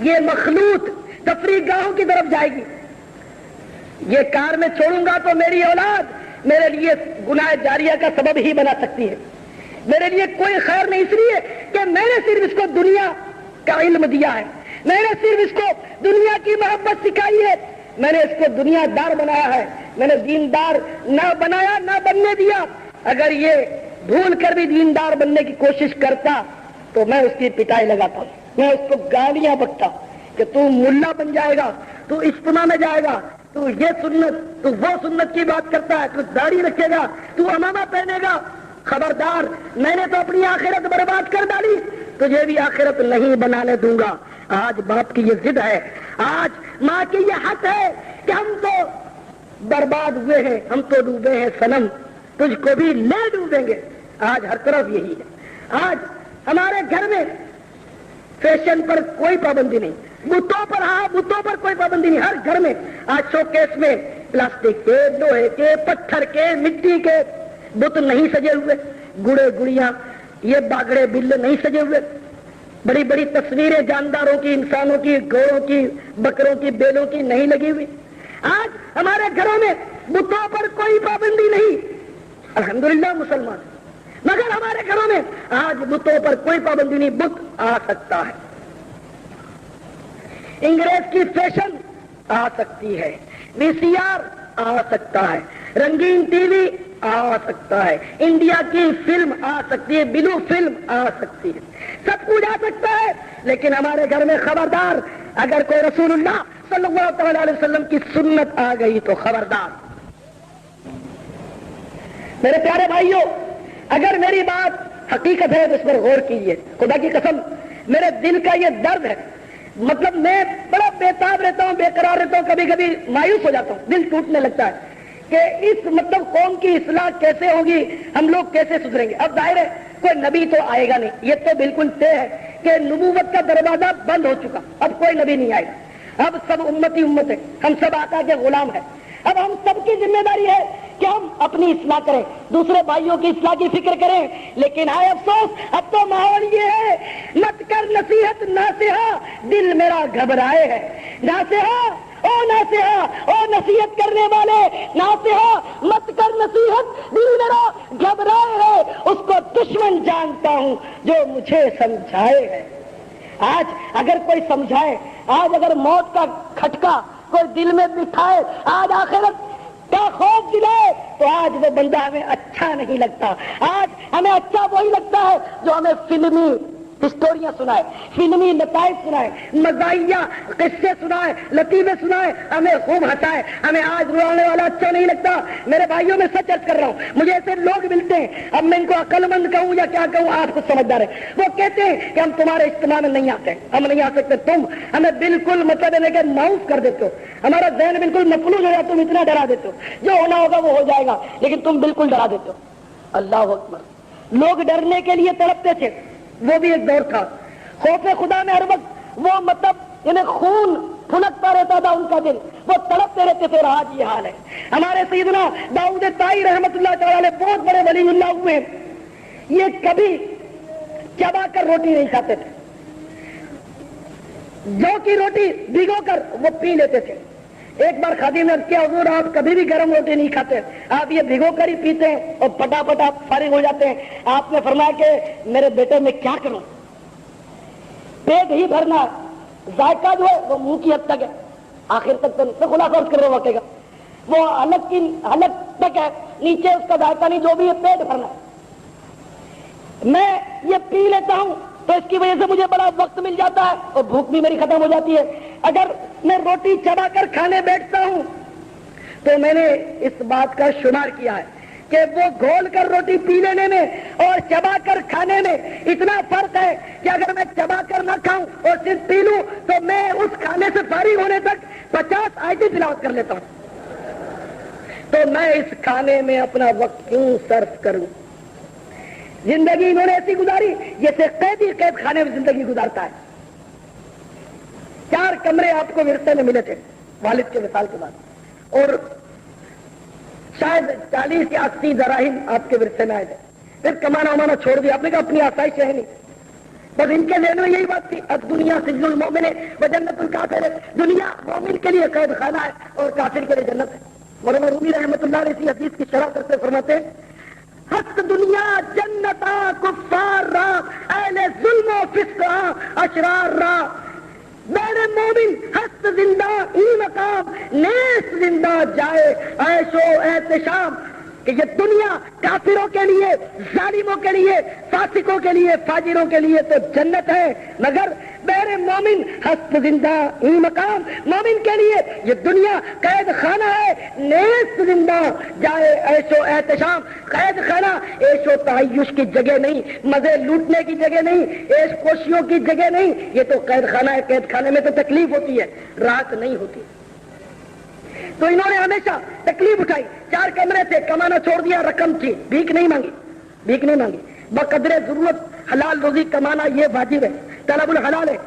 یہ مخلوط تفریح گاہوں کی طرف جائے گی. یہ کار میں چھوڑوں گا تو میری اولاد میرے لیے گناہ جاریہ کا سبب ہی بنا سکتی ہے. میرے لیے کوئی خیر نہیں, اس لیے کہ میں نے صرف اس کو دنیا کا علم دیا ہے, میں نے صرف اس کو دنیا کی محبت سکھائی ہے, میں نے اس کو دنیا دار بنایا ہے, میں نے دیندار نہ بنایا نہ بننے دیا. اگر یہ بھول کر بھی دیندار بننے کی کوشش کرتا تو میں اس کی پٹائی لگاتا, میں اس کو گالیاں بکتا کہ تو ملا بن جائے گا, تو اجتماع میں جائے گا, تو یہ سنت تو وہ سنت کی بات کرتا ہے, تو داڑھی رکھے گا, تو امامہ پہنے گا. خبردار, میں نے تو اپنی آخرت برباد کر ڈالی, تجھے بھی آخرت نہیں بنانے دوں گا. آج باپ کی یہ ضد ہے, آج ماں کی یہ حق ہے کہ ہم تو برباد ہوئے ہیں, ہم تو ڈوبے ہیں صنم, تجھ کو بھی لے ڈوبیں گے. آج ہر طرف یہی ہے. آج ہمارے گھر میں فیشن پر کوئی پابندی نہیں, بتوں پر, ہاں بتوں پر کوئی پابندی نہیں. ہر گھر میں آج شو کیس میں پلاسٹک کے, لوہے کے, پتھر کے, مٹی کے بت نہیں سجے ہوئے, گڑے گڑیاں, یہ باگڑے بل نہیں سجے ہوئے, بڑی بڑی تصویریں جانداروں کی, انسانوں کی, گوروں کی, بکروں کی, بیلوں کی نہیں لگی ہوئی. آج ہمارے گھروں میں بتوں پر کوئی پابندی نہیں, الحمدللہ مسلمان, مگر ہمارے گھروں میں آج بتوں پر کوئی پابندی نہیں. بت آ سکتا ہے, انگریز کی فیشن آ سکتی ہے, وی سی آر آ سکتا ہے, رنگین ٹی وی آ سکتا ہے, انڈیا کی فلم آ سکتی ہے, بلو فلم آ سکتی ہے, سب کچھ آ سکتا ہے. لیکن ہمارے گھر میں خبردار, اگر کوئی رسول اللہ صلی اللہ تعالی علیہ وسلم کی سنت آ گئی تو خبردار. میرے پیارے بھائیوں, اگر میری بات حقیقت ہے تو اس پر غور کیجیے. خدا کی قسم میرے دل کا یہ درد ہے, مطلب میں بڑا بےتاب رہتا ہوں، بے قرار رہتا ہوں، کبھی کبھی مایوس ہو جاتا ہوں، دل ٹوٹنے لگتا ہے کہ اس مطلب قوم کی اصلاح کیسے ہوگی، ہم لوگ کیسے سدھریں گے۔ اب ظاہر ہے کوئی نبی تو آئے گا نہیں، یہ تو بالکل طے ہے کہ نبوت کا دروازہ بند ہو چکا، اب کوئی نبی نہیں آئے گا، اب سب امتی امت ہے، ہم سب آقا کے غلام ہیں۔ اب ہم سب کی ذمہ داری ہے کہ ہم اپنی اصلاح کریں، دوسرے بھائیوں کی اصلاح کی فکر کریں، لیکن آئے افسوس اب تو ماحول یہ ہے، مت کر نصیحت ناصحہ دل میرا گھبرائے ہے، ناصحہ او ناصحہ او نصیحت کرنے والے، ناصحہ مت کر نصیحت دل میرا گھبرائے ہے، اس کو دشمن جانتا ہوں جو مجھے سمجھائے ہے۔ آج اگر کوئی سمجھائے، آج اگر موت کا کھٹکا کوئی دل میں بٹھائے، آج آخرت کا خوف دلائے، تو آج وہ بندہ ہمیں اچھا نہیں لگتا۔ آج ہمیں اچھا وہی لگتا ہے جو ہمیں فلمی ہسٹوریاں سنائے، فلمی نتائج سنائے، مزاحیہ قصے سنائے، لطیفے سنائے، ہمیں خوب ہنسائے، ہمیں آج رلانے والا اچھا نہیں لگتا۔ میرے بھائیوں میں سچ عرض کر رہا ہوں، مجھے ایسے لوگ ملتے ہیں، اب میں ان کو عقل مند کہوں یا کیا کہوں، آپ خود سمجھدار ہیں، وہ کہتے ہیں کہ ہم تمہارے اجتماع میں نہیں آتے، ہم نہیں آ سکتے، تم ہمیں بالکل مطلب ہے کہ ماؤف کر دیتے ہو، ہمارا ذہن بالکل مفلوج ہو جائے، تم اتنا ڈرا دیتے ہو، جو ہونا ہوگا وہ ہو جائے گا، لیکن تم بالکل ڈرا دیتے ہو۔ اللہ اکبر، لوگ ڈرنے کے لیے تڑپتے تھے، وہ بھی ایک دور تھا، خوف خدا میں ہر وقت وہ مطلب انہیں خون پھنکتا رہتا تھا ان کا دل، وہ تڑپتے رہتے تھے، اور آج یہ حال ہے۔ ہمارے سیدنا داؤد طائی رحمت اللہ تعالی علیہ بہت بڑے ولی اللہ ہوئے، یہ کبھی چبا کر روٹی نہیں کھاتے تھے، جو کی روٹی بھگو کر وہ پی لیتے تھے۔ ایک بار خادم نے کیا، حضور آپ کبھی بھی گرم روٹی نہیں کھاتے، آپ یہ بھگو کر ہی پیتے ہیں اور پٹافٹ آپ فارغ ہو جاتے ہیں۔ آپ نے فرمایا کہ میرے بیٹے میں کیا کروں، پیٹ ہی بھرنا ہے، ذائقہ جو ہے وہ منہ کی حد تک ہے، آخر تک تو خلا فرض کر رہے واقعے کا، وہ حلق تک ہے، نیچے اس کا ذائقہ نہیں، جو بھی ہے پیٹ بھرنا ہے۔ میں یہ پی لیتا ہوں تو اس کی وجہ سے مجھے بڑا وقت مل جاتا ہے اور بھوک بھی میری ختم ہو جاتی ہے۔ اگر میں روٹی چبا کر کھانے بیٹھتا ہوں تو میں نے اس بات کا شمار کیا ہے کہ وہ گھول کر روٹی پی لینے میں اور چبا کر کھانے میں اتنا فرق ہے کہ اگر میں چبا کر نہ کھاؤں اور صرف پی لوں تو میں اس کھانے سے فارغ ہونے تک 50 آیتیں تلاوت کر لیتا ہوں۔ تو میں اس کھانے میں اپنا وقت کیوں صرف کروں؟ زندگی انہوں نے ایسی گزاری جیسے قیدی قید خانے میں زندگی گزارتا ہے۔ 4 کمرے آپ کو ورثے میں ملے تھے والد کے وصال کے بعد، اور شاید 40 یا 80 دراہم آپ کے ورثے میں آئے تھے، پھر کمانا ومانا چھوڑ دیا آپ نے، کہا اپنی آسائش ہے نہیں، بس ان کے ذہن میں یہی بات تھی، اب دنیا سجن المؤمن و جنت الکافر ہے، دنیا مومن کے لیے قید خانہ ہے اور کافر کے لیے جنت ہے۔ مولانا رومی رحمۃ اللہ علیہ اسی حدیث کی شرح کرتے فرماتے ہیں، ہست دنیا جنتا کفار را اہل ظلم و فسق اشرار را، بیر مومن ہست زندہ ای مقام نیست زندہ جائے عیش و احتشام، کہ یہ دنیا کافروں کے لیے، ظالموں کے لیے، فاسقوں کے لیے، فاجروں کے لیے تو جنت ہے، مگر بیر مومن ہست زندہ ای مقام، مومن کے لیے یہ دنیا قید خانہ ہے، نیست زندہ جائے عیش و احتشام، قید خانہ عیش و تعیش کی جگہ نہیں، مزے لوٹنے کی جگہ نہیں، عیش کوشیوں کی جگہ نہیں، یہ تو قید خانہ ہے، قید خانے میں تو تکلیف ہوتی ہے، راحت نہیں ہوتی۔ تو انہوں نے ہمیشہ تکلیف اٹھائی، 4 کمرے تھے، کمانا چھوڑ دیا، رقم تھی، بھیک نہیں مانگی، بقدر ضرورت حلال روزی کمانا یہ واجب ہے، طلب الحلال ہے،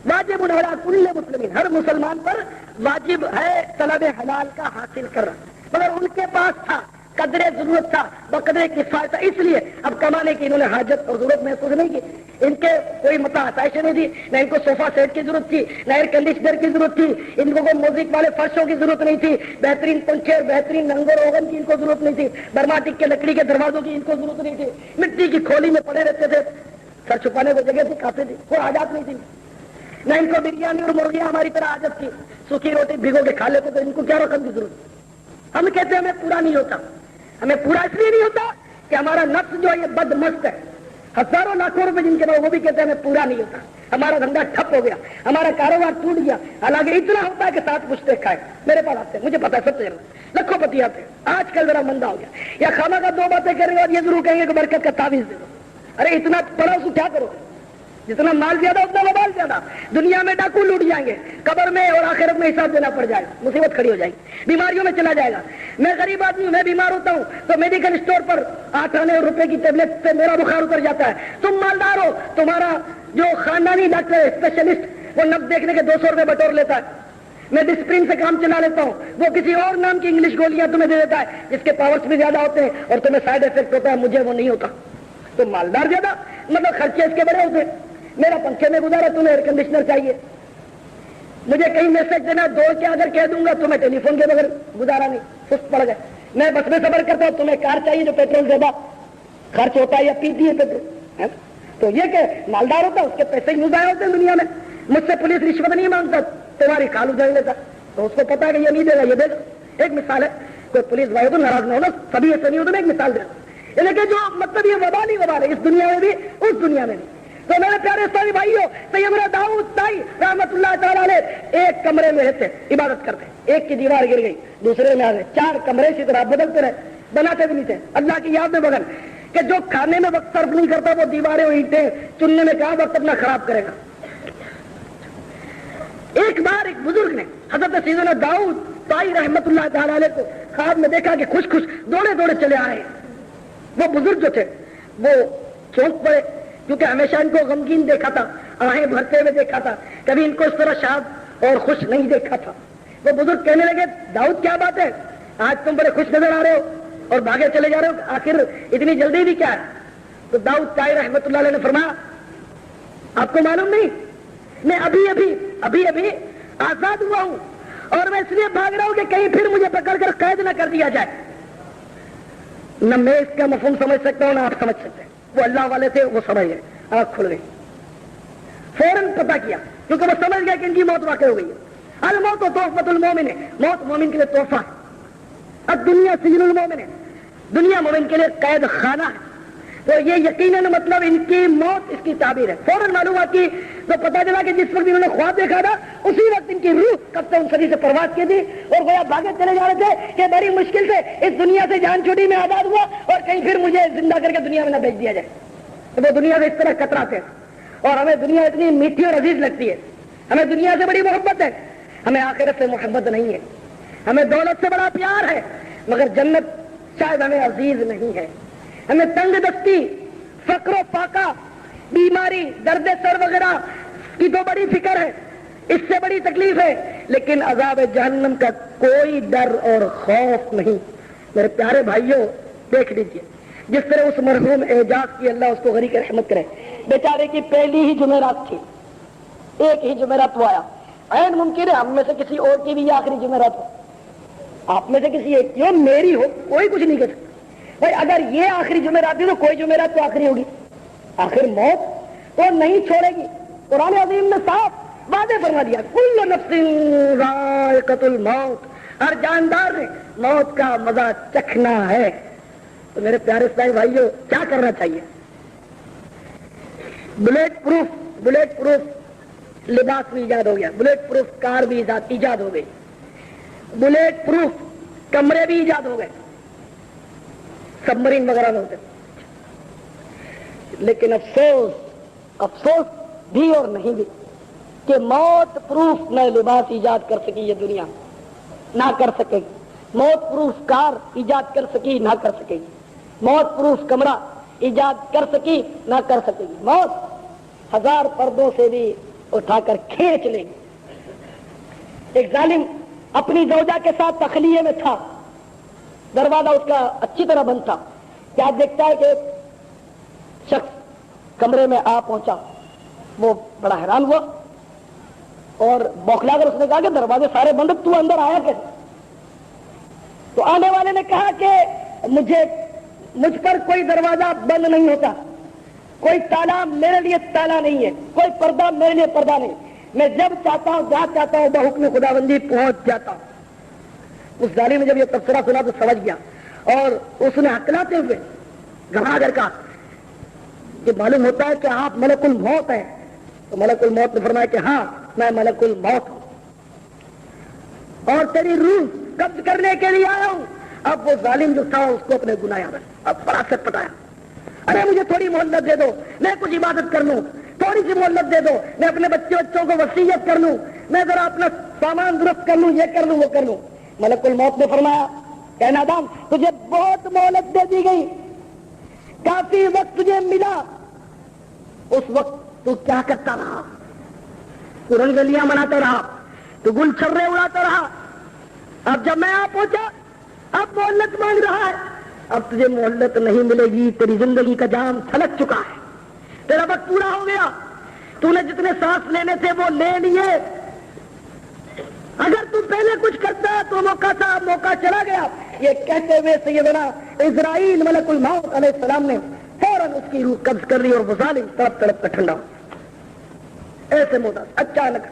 واجب الحلال کل مسلمین، ہر مسلمان پر واجب ہے طلب حلال کا حاصل کرنا، مگر ان کے پاس تھا، قدر ضرورت تھا، بقدر کفایت تھا، اس لیے اب کمانے کی انہوں نے حاجت اور ضرورت محسوس نہیں کی۔ ان کے کوئی متاع آسائشیں نہیں تھی، نہ ان کو صوفہ سیٹ کی ضرورت تھی، نہ ایئر کنڈیشنر کی ضرورت تھی، ان کو کوئی میوزک والے فرشوں کی ضرورت نہیں تھی، بہترین پنکھے اور بہترین ننگر اوون کی ان کو ضرورت نہیں تھی، برماٹک کے لکڑی کے دروازوں کی ان کو ضرورت نہیں تھی، مٹی کی کھولی میں پڑے رہتے تھے، سر چھپانے کو جگہ تھی، کافی تھی، کوئی حاجات نہیں تھی، نہ ان کو بریانی اور مرغیاں ہماری طرح عادت تھی، سوکھی روٹی بھگو کے کھا لیتے تھے، ان کو کیا رقم کی ضرورت؟ ہم کہتے ہیں ہمیں پورا نہیں ہوتا، ہمیں پورا اس لیے نہیں ہوتا کہ ہمارا نفس جو ہے یہ بد مست ہے، ہزاروں لاکھوں روپے جن کے بعد وہ بھی کہتے ہیں ہمیں پورا نہیں ہوتا، ہمارا دھندا ٹھپ ہو گیا، ہمارا کاروبار ٹوٹ گیا، حالانکہ اتنا ہوتا ہے کہ 7 پشتے کھائے، میرے پاس آتے ہیں، مجھے پتا ہے سب سے لکھوں پتی آتے ہیں، آج کل ذرا مندہ ہو گیا، یا خامہ کا 2 باتیں کریں گے اور یہ ضرور کہیں گے کہ برکت کا تعویذ دے دو، ارے اتنا پڑھو سو کیا کرو، جتنا مال زیادہ اتنا وبال زیادہ. دنیا میں ڈاکو لوٹ جائیں گے, قبر میں اور آخرت میں حساب دینا پڑ جائے گا, مصیبت کھڑی ہو جائے گی, بیماریوں میں چلا جائے گا. میں غریب آدمی ہوں, میں بیمار ہوتا ہوں تو میڈیکل اسٹور پر 8 آنے روپے کی ٹیبلٹ سے میرا بخار اتر جاتا ہے. تم مالدار ہو, تمہارا جو خاندانی ڈاکٹر ہے اسپیشلسٹ وہ نب دیکھنے کے 200 روپے بٹور لیتا ہے. میں ڈسپرین سے کام چلا لیتا ہوں, وہ کسی اور نام کی انگلش گولیاں تمہیں دے دیتا ہے جس کے پاورز بھی زیادہ ہوتے ہیں اور تمہیں سائڈ افیکٹ ہوتا ہے, مجھے وہ نہیں ہوتا. تو مالدار زیادہ مطلب خرچے اس کے بڑے ہوتے ہیں. میرا پنکھے میں گزارا, تمہیں ایئر کنڈیشنر چاہیے. مجھے کہیں میسج دینا دوڑ کے اگر کہہ دوں گا تمہیں ٹیلی فون کے بغیر گزارا نہیں, سست پڑ گئے. میں بس میں سفر کرتا ہوں, تمہیں کار چاہیے جو پیٹرول زیادہ خرچ ہوتا ہے یا پیتی ہے پیٹرول. تو یہ کہ مالدار ہوتا ہے اس کے پیسے یوں ضائع ہوتے ہیں دنیا میں. مجھ سے پولیس رشوت نہیں مانگتا, تمہاری کال اجڑ لیتا, تو اس کو پتا ہے کہ یہ نہیں دے گا, یہ دے گا. ایک مثال ہے, کوئی پولیس بھائی تو ناراض نہ ہونا, سبھی ایسے نہیں ہوتے. میں ایک مثال دے رہا ہوں, لیکن جو مطلب یہ وبال ہی وبال ہے اس دنیا میں بھی اس دنیا میں بھی. تو میرے پیارے اسلامی بھائیوں, سیدنا داؤد تائی رحمت اللہ تعالیٰ علیہ ایک کمرے میں رہتے, عبادت کرتے. ایک کی دیوار گر گئی, دوسرے میں آ گئے, 4 کمرے اسی طرح بدلتے رہے, بناتے بھی نہیں تھے اللہ کی یاد میں بغل کہ جو کھانے میں وقت صرف نہیں کرتا وہ دیواریں اور اینٹیں چننے میں کہاں وقت اپنا خراب کرے گا. ایک بار ایک بزرگ نے حضرت سیدنا داؤد تائی رحمت اللہ تعالیٰ علیہ کو خواب میں دیکھا کہ خوش خوش دوڑے دوڑے چلے آ رہے ہیں. وہ بزرگ جو تھے وہ چونک پڑے, کیونکہ ہمیشہ ان کو غمگین دیکھا تھا, آہیں بھرتے ہوئے دیکھا تھا, کبھی ان کو اس طرح شاد اور خوش نہیں دیکھا تھا. وہ بزرگ کہنے لگے, داؤد کیا بات ہے, آج تم بڑے خوش نظر آ رہے ہو اور بھاگے چلے جا رہے ہو, آخر اتنی جلدی بھی کیا ہے. تو داؤد تائی رحمت اللہ علیہ نے فرمایا, آپ کو معلوم نہیں, میں ابھی ابھی آزاد ہوا ہوں اور میں اس لیے بھاگ رہا ہوں کہ کہیں پھر مجھے پکڑ کر قید نہ کر دیا جائے. نہ میں اس کا مفہوم سمجھ سکتا ہوں نہ آپ سمجھ سکتے ہیں. وہ اللہ والے تھے, وہ سمجھ گئے, آنکھ کھل گئی, فوراً پتا کیا, کیونکہ وہ سمجھ گیا کہ ان کی موت واقع ہو گئی ہے. الموت و تحفۃ المومن ہے, موت مومن کے لیے تحفہ ہے. اب دنیا سجن المومن ہے, دنیا مومن کے لیے قید خانہ ہے. تو یہ یقیناً مطلب ان کی موت اس کی تعبیر ہے. فوراً معلومات کی تو پتا چلا کہ جس وقت انہوں نے خواب دیکھا تھا اسی وقت ان کی روح کب صدی سے پرواز کی تھی اور گویا بھاگے چلے جا رہے تھے کہ بڑی مشکل سے اس دنیا سے جان چھوٹی میں آزاد ہوا اور کہیں پھر مجھے زندہ کر کے دنیا میں نہ بھیج دیا جائے. تو وہ دنیا سے اس طرح کتراتے ہیں اور ہمیں دنیا اتنی میٹھی اور عزیز لگتی ہے. ہمیں دنیا سے بڑی محبت ہے, ہمیں آخرت سے محبت نہیں ہے. ہمیں دولت سے بڑا پیار ہے مگر جنت شاید ہمیں عزیز نہیں ہے. ہمیں تنگ دستی, فقر و فاقہ, بیماری, درد سر وغیرہ کی تو بڑی فکر ہے, اس سے بڑی تکلیف ہے, لیکن عذاب جہنم کا کوئی ڈر اور خوف نہیں. میرے پیارے بھائیوں دیکھ لیجئے, جس طرح اس مرحوم اعجاز کی اللہ اس کو غریق رحمت کرے, بیچارے کی پہلی ہی جمعرات تھی, ایک ہی جمعرات وہ آیا. عین ممکن ہے ہم میں سے کسی اور کی بھی یہ آخری جمعرات ہو, آپ میں سے کسی ایک کی ہو, میری ہو, کوئی کچھ نہیں کہہ سکتا. بھائی اگر یہ آخری جمعرات تھی تو کوئی جمعرات تو آخری ہوگی. آخر موت تو نہیں چھوڑے گی. قرآن عظیم نے صاف وعدے فرما دیا, کل نفس ذائقۃ الموت, ہر جاندار نے موت کا مزہ چکھنا ہے. تو میرے پیارے اسلامی بھائیوں کیا کرنا چاہیے؟ بلیٹ پروف لباس بھی ایجاد ہو گیا, بلیٹ پروف کار بھی ایجاد ہو گئی, بلیٹ پروف کمرے بھی ایجاد ہو گئے, سبمرین وغیرہ میں ہوتے. لیکن افسوس بھی اور نہیں بھی کہ موت پروف نہ لباس ایجاد کر سکی یہ دنیا, نہ کر سکے گی. موت پروف کار ایجاد کر سکی, نہ کر سکے گی. موت پروف کمرہ ایجاد کر سکی, نہ کر سکے گی. موت 1000 پردوں سے بھی اٹھا کر کھینچ لے گی. ایک ظالم اپنی زوجہ کے ساتھ تخلیے میں تھا, دروازہ اس کا اچھی طرح بند تھا. کیا دیکھتا ہے کہ ایک شخص کمرے میں آ پہنچا. وہ بڑا حیران ہوا اور بوکھلا کر اس نے کہا کہ دروازے سارے بند, تو اندر آیا کیسے؟ تو آنے والے نے کہا کہ مجھ پر کوئی دروازہ بند نہیں ہوتا, کوئی تالا میرے لیے تالا نہیں ہے, کوئی پردہ میرے لیے پردہ نہیں. میں جب چاہتا ہوں جہاں چاہتا ہوں بحکم خداوندی پہنچ جاتا ہوں. اس ظالم نے جب یہ تبصرہ سنا تو سمجھ گیا اور اس نے ہکلاتے ہوئے گھبرا کر کہا کہ معلوم ہوتا ہے کہ آپ ملک الموت ہیں. تو ملک الموت نے فرمایا کہ ہاں میں ملک الموت ہوں اور تیری روح قبض کرنے کے لیے آیا ہوں. اب وہ ظالم جو تھا اس کو اپنے گناہ یاد ہے, اب بڑا سچ پتایا, ارے مجھے تھوڑی مہلت دے دو, میں کچھ عبادت کر لوں. تھوڑی سی مہلت دے دو، میں اپنے بچوں کو وصیت کر لوں، میں ذرا اپنا سامان درست کر لوں، یہ کر لوں وہ کر لوں۔ ملک الموت نے فرمایا کہ نادان تجھے بہت مہلت دے دی گئی، کافی وقت تجھے ملا، اس وقت تو کیا کرتا رہا؟ تو رنگلیاں مناتا رہا، تو گل چھرے اڑاتا رہا۔ اب جب میں پہنچا، اب مہلت مانگ رہا ہے، اب تجھے مہلت نہیں ملے گی، تیری زندگی کا جام چھلک چکا ہے، تیرا وقت پورا ہو گیا، تو نے جتنے سانس لینے تھے وہ لے لیے۔ اگر تو پہلے کچھ کرتا تو موقع تھا، موقع چلا گیا۔ یہ کہتے ہوئے سیدنا اسرائیل ملک الموت علیہ السلام نے فوراً اس کی روح قبض کر لی اور وہ ظالم تڑپ تڑپ کر ٹھنڈا ہو۔ ایسے موت اچانک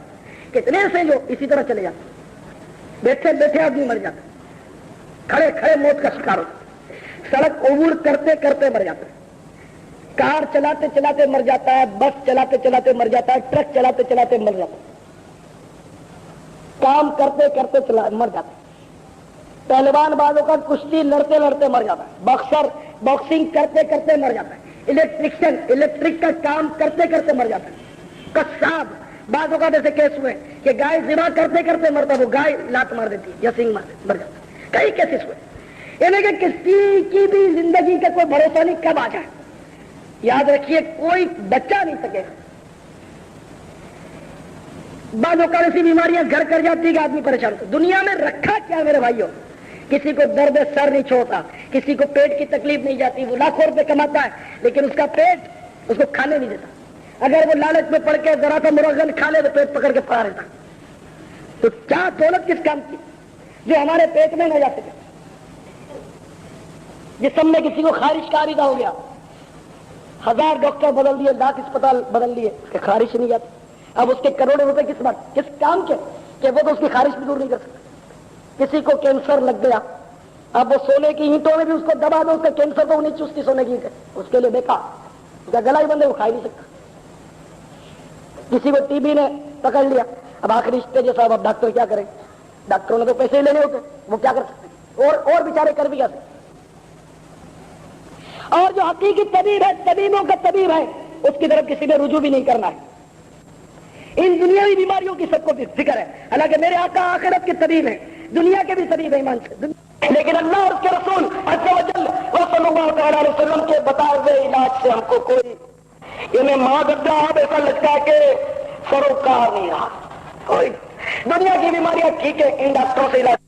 کتنے سے جو اسی طرح چلے جاتے، بیٹھے بیٹھے آدمی مر جاتا، کھڑے کھڑے موت کا شکار ہوتا، سڑک عبور کرتے کرتے مر جاتا ہے، کار چلاتے چلاتے مر جاتا ہے، بس چلاتے چلاتے مر جاتا ہے، ٹرک چلاتے چلاتے مر جاتا ہے، کام کرتے کرتے مر جاتا ہے، پہلوان بازوں کا کشتی لڑتے لڑتے مر جاتا ہے، باکسر باکسنگ کرتے کرتے مر جاتا ہے، الیکٹریشین الیکٹرک کا کام کرتے کرتے مر جاتا ہے، قصاب بعضوں کا جیسے کیس ہوئے کہ گائے ذبح کرتے کرتے مرتا، وہ گائے لات مار دیتی یا سینگ مار دیتی، مر جاتا ہے، کئی کیسز ہوئے۔ یعنی کہ کسی کی بھی زندگی کا کوئی بھروسہ نہیں کب آ جائے، یاد رکھیے کوئی بچہ نہیں سکے گا۔ بعض اوقات ایسی بیماریاں گھر کر جاتی ہے کہ آدمی پریشان ہوتا ہے۔ دنیا میں رکھا کیا میرے بھائیوں؟ کسی کو درد سر نہیں چھوڑتا، کسی کو پیٹ کی تکلیف نہیں جاتی، وہ لاکھوں روپے کماتا ہے لیکن اس کا پیٹ اس کو کھانے نہیں دیتا، اگر وہ لالچ میں پڑ کے ذرا سا مرغن کھا لے تو پیٹ پکڑ کے پڑا رہتا۔ تو کیا دولت کس کام کی جو ہمارے پیٹ میں نہ جا سکے؟ جسم میں کسی کو خارش کا عارضہ ہو گیا، 1000 ڈاکٹر بدل دیے، لاکھ اسپتال بدل دیے کہ خارش نہیں جاتی، اب اس کے کروڑوں روپے کس بات کس کام کے کہ وہ تو اس کی خارش بھی دور نہیں کر سکتا۔ کسی کو کینسر لگ گیا، اب وہ سونے کی اینٹوں میں بھی اس کو دبا دو، اس کا کینسر تو نہیں چوستی سونے کی اینٹیں، اس کے لیے بیکار، اس کا گلا ہی بند ہے، وہ کھا ہی نہیں سکتا۔ کسی کو ٹی بی نے پکڑ لیا، اب آخری اسٹیج ہے صاحب، اب ڈاکٹر کیا کریں؟ ڈاکٹروں نے تو پیسے ہی لینے ہوتے، وہ کیا کر سکتے، اور بیچارے کر بھی کیا سکتے۔ اور جو حقیقی طبیب ہے، طبیبوں کا طبیب ہے، اس کی طرف کسی نے رجوع بھی نہیں کرنا ہے۔ ان دنیاوی بیماریوں کی سب کو بھی ذکر ہے، حالانکہ میرے آقا آخرت کے طبیب ہیں، دنیا کے بھی طبیب ایمان سے، لیکن اللہ اور اس کے رسول عز و جل صلی اللہ تعالی علیہ وسلم کے بتائے ہوئے علاج سے ہم کو کوئی انہیں ماں گدا اب ایسا لگتا ہے کہ سروکار نہیں رہا۔ کوئی دنیا کی بیماریاں ٹھیک ہے، ان ڈاکٹروں سے علاج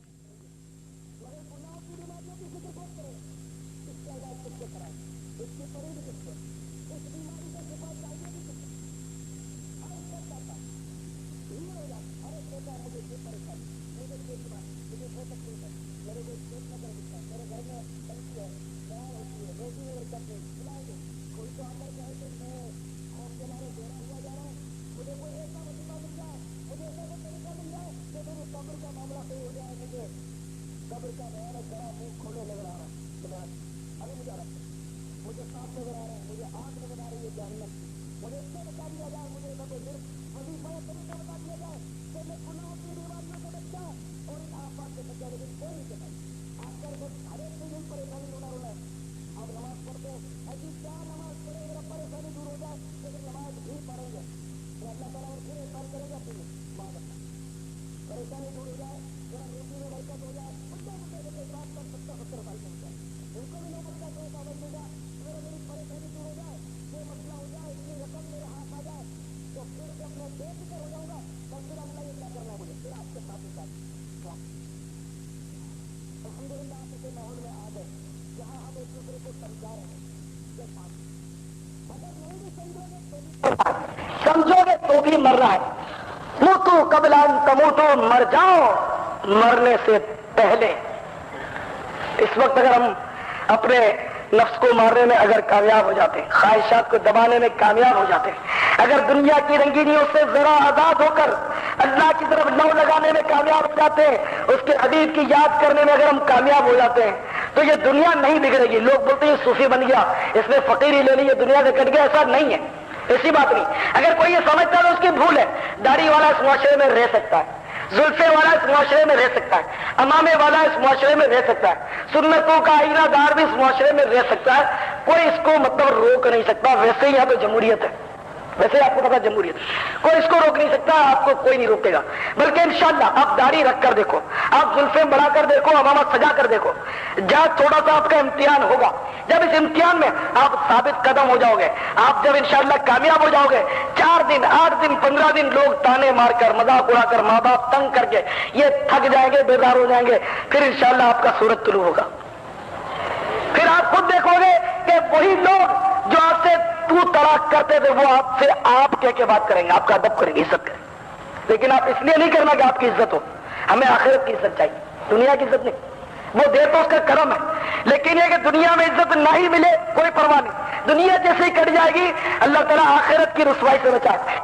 سمجھو گے تو بھی مر رہا ہے۔ موتو قبل ان تموتو، مر جاؤ مرنے سے پہلے۔ اس وقت اگر ہم اپنے نفس کو مارنے میں اگر کامیاب ہو جاتے ہیں، خواہشات کو دبانے میں کامیاب ہو جاتے ہیں، اگر دنیا کی رنگینیوں سے ذرا آزاد ہو کر اللہ کی طرف لو لگانے میں کامیاب ہو جاتے ہیں، اس کے حبیب کی یاد کرنے میں اگر ہم کامیاب ہو جاتے ہیں، تو یہ دنیا نہیں بگڑے گی۔ لوگ بولتے ہیں صوفی بن گیا، اس نے فقیری لے لی، یہ دنیا سے کٹ گیا، ایسا نہیں ہے، ایسی بات نہیں۔ اگر کوئی یہ سمجھتا ہے تو اس کی بھول ہے۔ داڑھی والا اس معاشرے میں رہ سکتا ہے، زلفے والا اس معاشرے میں رہ سکتا ہے، امامے والا اس معاشرے میں رہ سکتا ہے، سنتوں کا آئینہ دار بھی اس معاشرے میں رہ سکتا ہے، کوئی اس کو مطلب روک نہیں سکتا۔ ویسے ہی یہاں تو جمہوریت ہے، ویسے آپ کو پتا جمہوریت کوئی اس کو روک نہیں سکتا, آپ کو کوئی نہیں روکے گا, بلکہ انشاءاللہ آپ داڑھی رکھ کر دیکھو, آپ زلفیں بڑھا کر دیکھو, امامت سجا کر دیکھو, جہاں تھوڑا سا آپ کا امتحان ہوگا, جب اس امتحان میں آپ ثابت قدم ہو جاؤ گے, آپ جب انشاءاللہ کامیاب ہو جاؤ گے, 4 دن 8 دن 15 دن لوگ تانے مار کر مذاق اڑا کر ماں باپ تنگ کر کے یہ تھک جائیں گے, بیزار ہو جائیں گے, پھر انشاءاللہ آپ کا سورج طلوع ہوگا. پھر آپ خود دیکھو گے کہ وہی لوگ جو آپ سے تو تڑاک کرتے تھے وہ آپ سے آپ کہہ کے بات کریں گے, آپ کا ادب کریں گے, عزت کریں گے. لیکن آپ اس لیے نہیں کرنا کہ آپ کی عزت ہو, ہمیں آخرت کی عزت چاہیے, دنیا کی عزت نہیں. وہ دے تو اس کا کرم ہے, لیکن یہ کہ دنیا میں عزت نہ ہی ملے کوئی پرواہ نہیں, دنیا جیسے ہی کٹ جائے گی, اللہ تعالیٰ آخرت کی رسوائی سے بچائے.